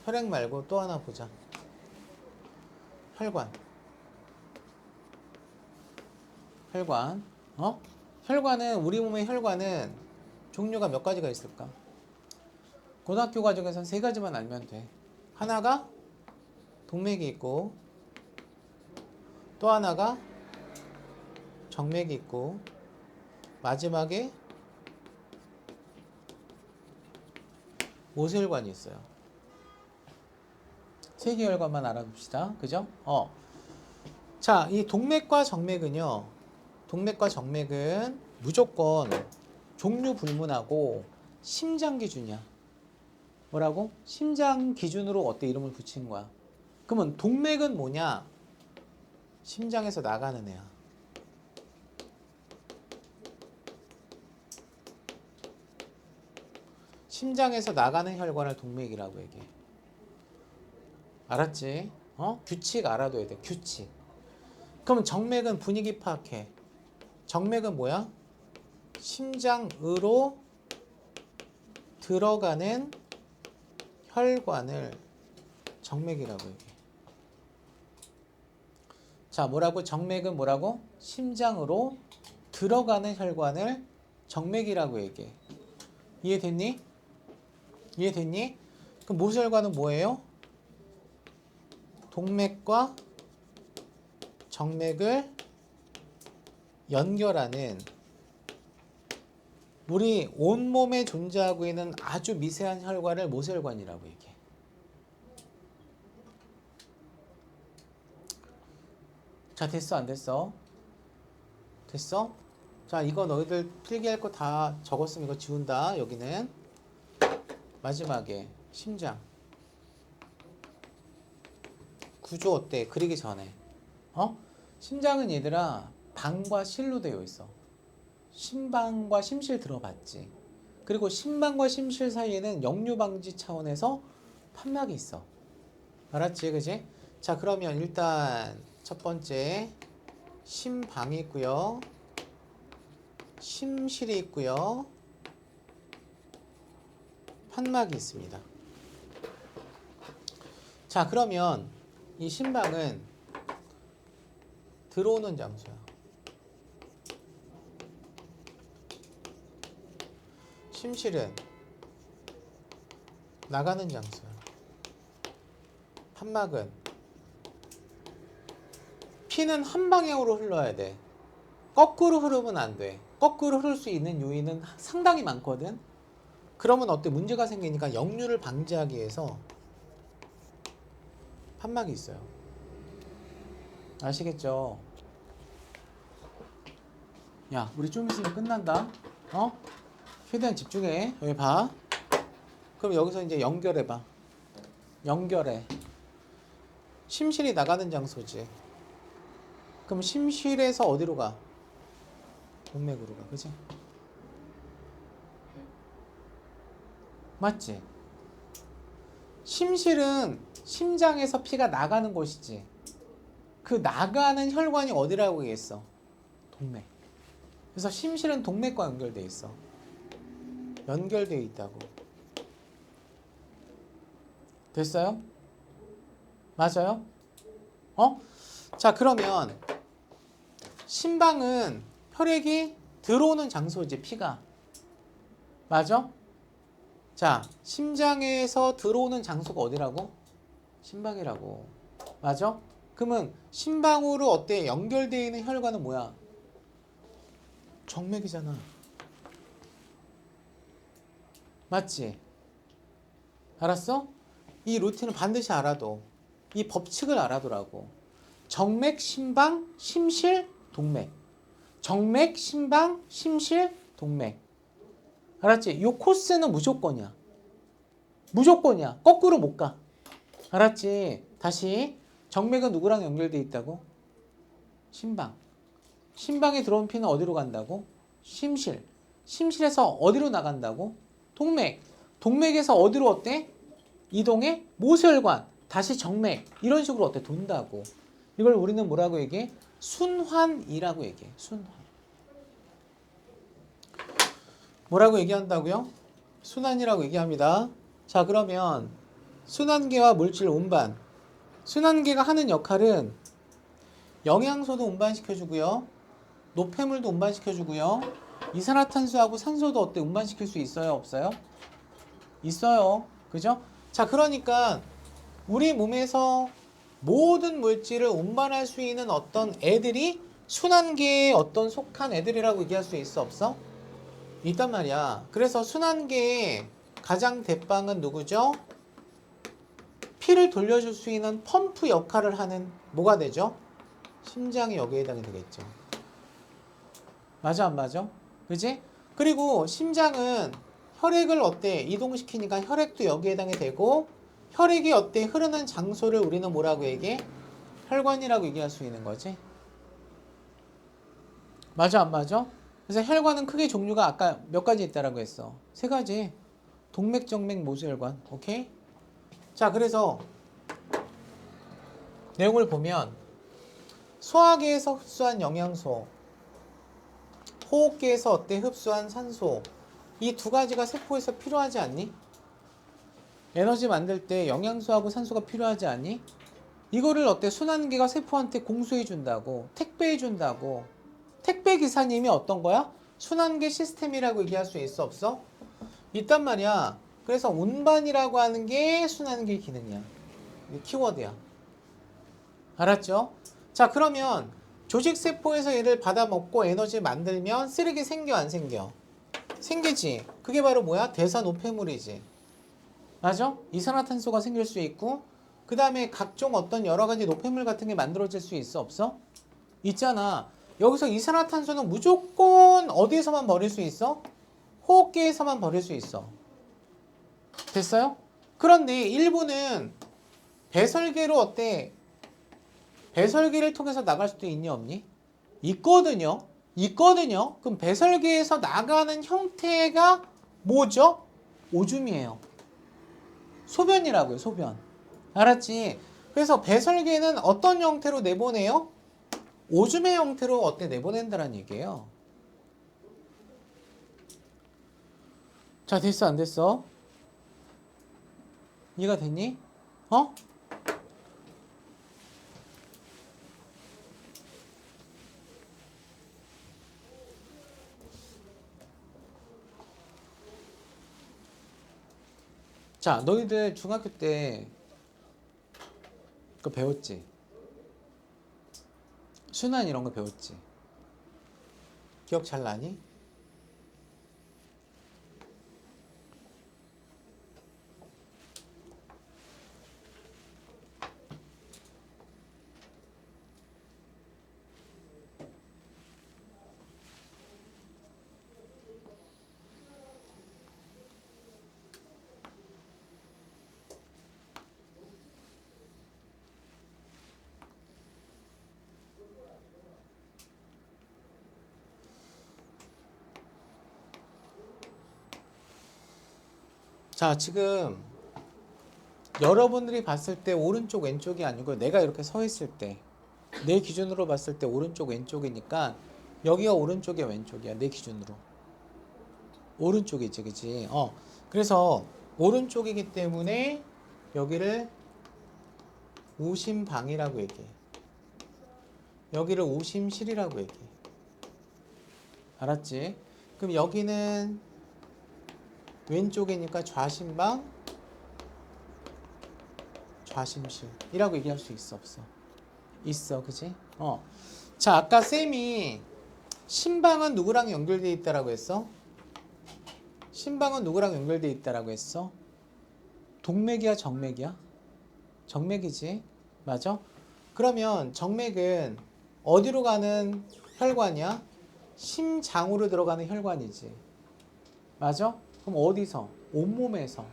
혈액 말고 또 하나 보자. 혈관. 혈관. 혈관은, 우리 몸의 혈관은 종류가 몇 가지가 있을까? 고등학교 과정에서는 세 가지만 알면 돼. 하나가 동맥이 있고, 또 하나가 정맥이 있고, 마지막에 모세혈관이 있어요. 세 개 혈관만 알아둡시다. 그죠? 자, 이 동맥과 정맥은요. 동맥과 정맥은 무조건 종류 불문하고 심장 기준이야. 뭐라고? 심장 기준으로 어때 이름을 붙인 거야. 그러면 동맥은 뭐냐? 심장에서 나가는 애야. 심장에서 나가는 혈관을 동맥이라고 얘기해. 알았지? 규칙 알아둬야 돼. 규칙. 그러면 정맥은 분위기 파악해. 정맥은 뭐야? 심장으로 들어가는 혈관을 정맥이라고 얘기해. 자, 뭐라고? 정맥은 뭐라고? 심장으로 들어가는 혈관을 정맥이라고 얘기해. 이해됐니? 이해됐니? 그럼 모세혈관은 뭐예요? 동맥과 정맥을 연결하는 우리 온몸에 존재하고 있는 아주 미세한 혈관을 모세혈관이라고 얘기해. 자, 됐어, 안 됐어? 됐어? 자, 이거 너희들 필기할 거 다 적었으면 이거 지운다. 여기는 마지막에 심장 구조 어때? 그리기 전에 심장은 얘들아 방과 실로 되어 있어. 심방과 심실 들어봤지? 그리고 심방과 심실 사이에는 역류 방지 차원에서 판막이 있어. 알았지? 그지? 자, 그러면 일단 첫 번째 심방이 있고요. 심실이 있고요. 판막이 있습니다. 자, 그러면 이 심방은 들어오는 장소야. 심실은 나가는 장소야. 판막은 피는 한 방향으로 흘러야 돼. 거꾸로 흐르면 안 돼. 거꾸로 흐를 수 있는 요인은 상당히 많거든. 그러면 어때? 문제가 생기니까 역류를 방지하기 위해서 판막이 있어요. 아시겠죠? 야, 우리 좀 있으면 끝난다. 최대한 집중해. 여기 봐. 그럼 여기서 이제 연결해봐. 연결해. 심실이 나가는 장소지. 그럼 심실에서 어디로 가? 동맥으로 가. 그치? 맞지? 심실은 심장에서 피가 나가는 곳이지. 그 나가는 혈관이 어디라고 얘기했어? 동맥. 그래서 심실은 동맥과 연결돼 있어. 연결돼 있다고. 됐어요? 맞아요? 자, 그러면 심방은 혈액이 들어오는 장소지, 피가. 맞아? 자, 심장에서 들어오는 장소가 어디라고? 심방이라고. 맞아? 그러면 심방으로 어때? 연결되어 있는 혈관은 뭐야? 정맥이잖아. 맞지? 알았어? 이 루틴을 반드시 알아둬. 이 법칙을 알아두라고. 정맥, 심방, 심실, 동맥. 정맥, 심방, 심실, 동맥. 알았지? 요 코스는 무조건이야. 무조건이야. 거꾸로 못 가. 알았지? 다시. 정맥은 누구랑 연결돼 있다고? 심방. 심방에 들어온 피는 어디로 간다고? 심실. 심실에서 어디로 나간다고? 동맥. 동맥에서 어디로 어때? 이동해? 모세혈관. 다시 정맥. 이런 식으로 어때? 돈다고. 이걸 우리는 뭐라고 얘기해? 순환이라고 얘기해. 순환. 뭐라고 얘기한다고요? 순환이라고 얘기합니다. 자, 그러면 순환계와 물질 운반. 순환계가 하는 역할은 영양소도 운반시켜주고요. 노폐물도 운반시켜주고요. 이산화탄소하고 산소도 어때? 운반시킬 수 있어요? 없어요? 있어요. 그죠? 자, 그러니까 우리 몸에서 모든 물질을 운반할 수 있는 어떤 애들이 순환계에 어떤 속한 애들이라고 얘기할 수 있어? 없어? 있단 말이야. 그래서 순환계의 가장 대빵은 누구죠? 피를 돌려줄 수 있는 펌프 역할을 하는 뭐가 되죠? 심장이 여기에 해당이 되겠죠. 맞아 안 맞아? 그지? 그리고 심장은 혈액을 어때? 이동시키니까 혈액도 여기에 해당이 되고 혈액이 어때? 흐르는 장소를 우리는 뭐라고 얘기해? 혈관이라고 얘기할 수 있는 거지. 맞아 안 맞아? 그래서 혈관은 크게 종류가 아까 몇 가지 있다라고 했어. 세 가지. 동맥, 정맥, 모세혈관. 오케이? 자, 그래서 내용을 보면 소화기에서 흡수한 영양소, 호흡기에서 어때? 흡수한 산소. 이 두 가지가 세포에서 필요하지 않니? 에너지 만들 때 영양소하고 산소가 필요하지 않니? 이거를 어때? 순환기가 세포한테 공수해 준다고. 택배해 준다고. 택배 기사님이 어떤 거야? 순환계 시스템이라고 얘기할 수 있어? 없어? 있단 말이야. 그래서 운반이라고 하는 게 순환계 기능이야. 이게 키워드야. 알았죠? 자, 그러면 조직세포에서 얘를 받아먹고 에너지 만들면 쓰레기 생겨 안 생겨? 생기지. 그게 바로 뭐야? 대사노폐물이지. 맞아? 이산화탄소가 생길 수 있고 그 다음에 각종 어떤 여러 가지 노폐물 같은 게 만들어질 수 있어? 없어? 있잖아. 여기서 이산화탄소는 무조건 어디에서만 버릴 수 있어? 호흡기에서만 버릴 수 있어. 됐어요? 그런데 일부는 배설계로 어때? 배설계를 통해서 나갈 수도 있니 없니? 있거든요. 있거든요. 그럼 배설계에서 나가는 형태가 뭐죠? 오줌이에요. 소변이라고요. 소변. 알았지? 그래서 배설계는 어떤 형태로 내보내요? 오줌의 형태로 어때? 내보낸다는 얘기예요. 자, 됐어 안 됐어? 이해가 됐니? 어? 자, 너희들 중학교 때 그거 배웠지? 순환 이런 거 배웠지? 기억 잘 나니? 자, 지금 여러분들이 봤을 때 오른쪽 왼쪽이 아니고 내가 이렇게 서 있을 때 내 기준으로 봤을 때 오른쪽 왼쪽이니까 여기가 오른쪽이야 왼쪽이야 내 기준으로 오른쪽이지 그치? 그래서 오른쪽이기 때문에 여기를 우심방이라고 얘기해. 여기를 우심실이라고 얘기해. 알았지? 그럼 여기는 왼쪽이니까 좌심방, 좌심실이라고 얘기할 수 있어 없어? 있어 그치? 자 아까 쌤이 심방은 누구랑 연결되어 있다라고 했어? 심방은 누구랑 연결되어 있다라고 했어? 동맥이야 정맥이야? 정맥이지 맞아? 그러면 정맥은 어디로 가는 혈관이야? 심장으로 들어가는 혈관이지 맞아? 그럼 어디서? 온몸에서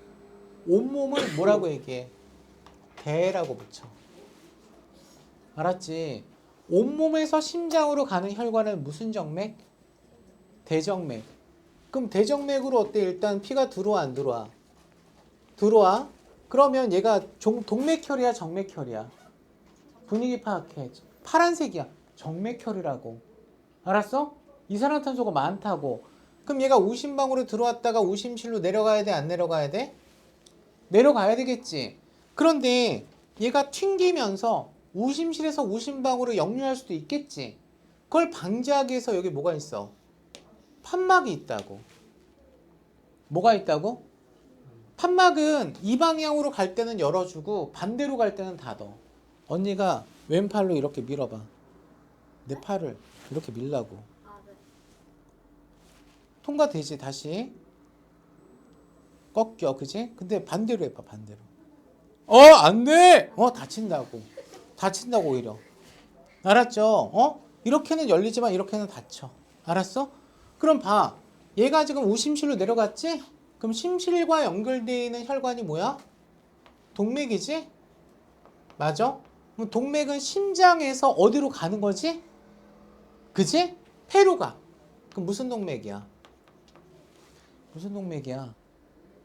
온몸을 뭐라고 얘기해? 대라고 붙여 알았지? 온몸에서 심장으로 가는 혈관은 무슨 정맥? 대정맥. 그럼 대정맥으로 어때? 일단 피가 들어와 안 들어와? 들어와. 그러면 얘가 동맥혈이야 정맥혈이야? 분위기 파악해. 파란색이야. 정맥혈이라고. 알았어? 이산화탄소가 많다고. 그럼 얘가 우심방으로 들어왔다가 우심실로 내려가야 돼? 안 내려가야 돼? 내려가야 되겠지. 그런데 얘가 튕기면서 우심실에서 우심방으로 역류할 수도 있겠지. 그걸 방지하기 위해서 여기 뭐가 있어? 판막이 있다고. 뭐가 있다고? 판막은 이 방향으로 갈 때는 열어주고 반대로 갈 때는 닫어. 언니가 왼팔로 이렇게 밀어봐. 내 팔을 이렇게 밀라고. 네. 통과되지 다시. 꺾여 그지? 근데 반대로 해봐 반대로. 안 돼! 다친다고. 다친다고 오히려. 알았죠? 이렇게는 열리지만 이렇게는 닫혀. 알았어? 그럼 봐. 얘가 지금 우심실로 내려갔지? 그럼 심실과 연결되어 있는 혈관이 뭐야? 동맥이지? 맞아? 그럼 동맥은 심장에서 어디로 가는 거지? 그지? 폐로 가. 그럼 무슨 동맥이야? 무슨 동맥이야?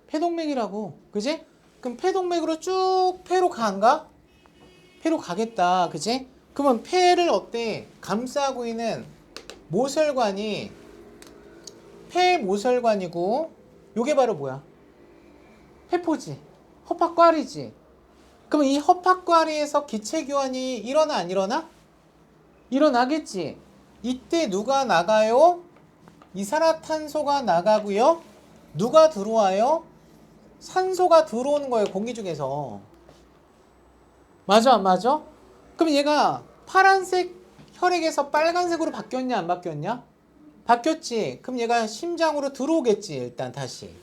폐동맥이라고. 그지? 그럼 폐동맥으로 쭉 폐로 가 안 가? 폐로 가겠다. 그지? 그러면 폐를 어때? 감싸고 있는 모혈관이 폐모혈관이고 요게 바로 뭐야? 폐포지. 허파과리지. 그러면 이 허파과리에서 기체교환이 일어나 안 일어나? 일어나겠지. 이때 누가 나가요? 이산화탄소가 나가고요. 누가 들어와요? 산소가 들어오는 거예요. 공기 중에서. 맞아 안 맞아? 그럼 얘가 파란색 혈액에서 빨간색으로 바뀌었냐 안 바뀌었냐? 바뀌었지. 그럼 얘가 심장으로 들어오겠지. 일단 다시.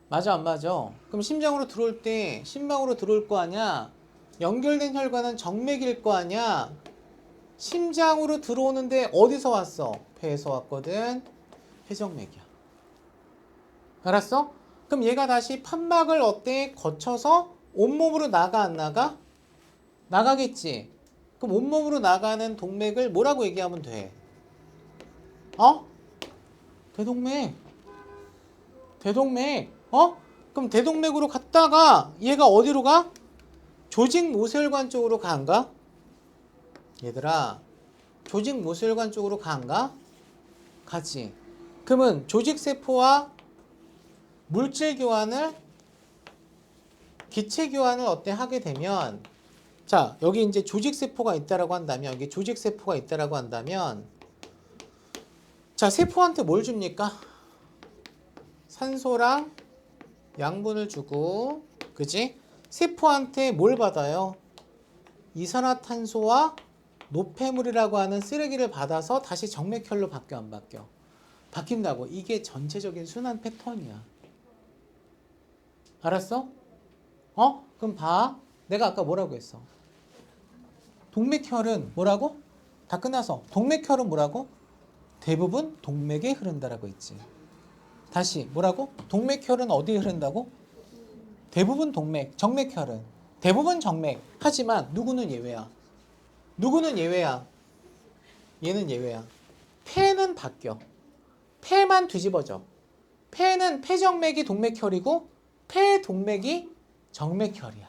맞아 안 맞아? 그럼 심장으로 들어올 때 심방으로 들어올 거 아니야? 연결된 혈관은 정맥일 거 아니야? 심장으로 들어오는데 어디서 왔어? 폐에서 왔거든. 폐정맥이야. 알았어? 그럼 얘가 다시 판막을 어때? 거쳐서 온몸으로 나가 안 나가? 나가겠지. 그럼 온몸으로 나가는 동맥을 뭐라고 얘기하면 돼? 대동맥. 대동맥. 그럼 대동맥으로 갔다가 얘가 어디로 가? 조직 모혈관 쪽으로 가 안 가? 얘들아, 조직 모혈관 쪽으로 가 안 가? 가지. 그러면 조직세포와 물질 교환을 기체 교환을 어때 하게 되면 자 여기 이제 조직세포가 있다라고 한다면 여기 조직세포가 있다라고 한다면 자 세포한테 뭘 줍니까? 산소랑 양분을 주고 그지? 세포한테 뭘 받아요? 이산화탄소와 노폐물이라고 하는 쓰레기를 받아서 다시 정맥혈로 바뀌어 안 바뀌어? 바뀐다고. 이게 전체적인 순환 패턴이야. 알았어? 그럼 봐. 내가 아까 뭐라고 했어? 동맥혈은 뭐라고? 다 끝나서. 동맥혈은 뭐라고? 대부분 동맥에 흐른다라고 했지. 다시 뭐라고? 동맥혈은 어디에 흐른다고? 대부분 동맥. 정맥혈은 대부분 정맥. 하지만 누구는 예외야? 누구는 예외야? 얘는 예외야. 폐는 바뀌어. 폐만 뒤집어져. 폐는 폐정맥이 동맥혈이고 폐동맥이 정맥혈이야.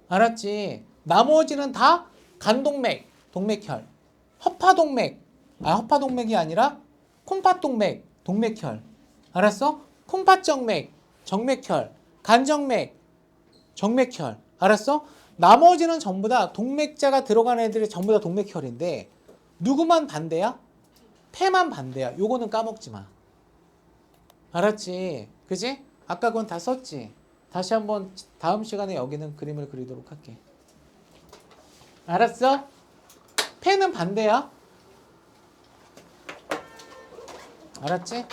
알았지? 나머지는 다 간동맥, 동맥혈. 허파동맥, 허파동맥이 아니라 콩팥동맥, 동맥혈. 알았어? 콩팥정맥, 정맥혈. 간정맥, 정맥혈. 알았어? 나머지는 전부 다 동맥자가 들어간 애들이 전부 다 동맥혈인데 누구만 반대야? 폐만 반대야. 요거는 까먹지 마. 알았지? 그지? 아까 그건 다 썼지? 다시 한번 다음 시간에 여기는 그림을 그리도록 할게. 알았어? 폐는 반대야. 알았지?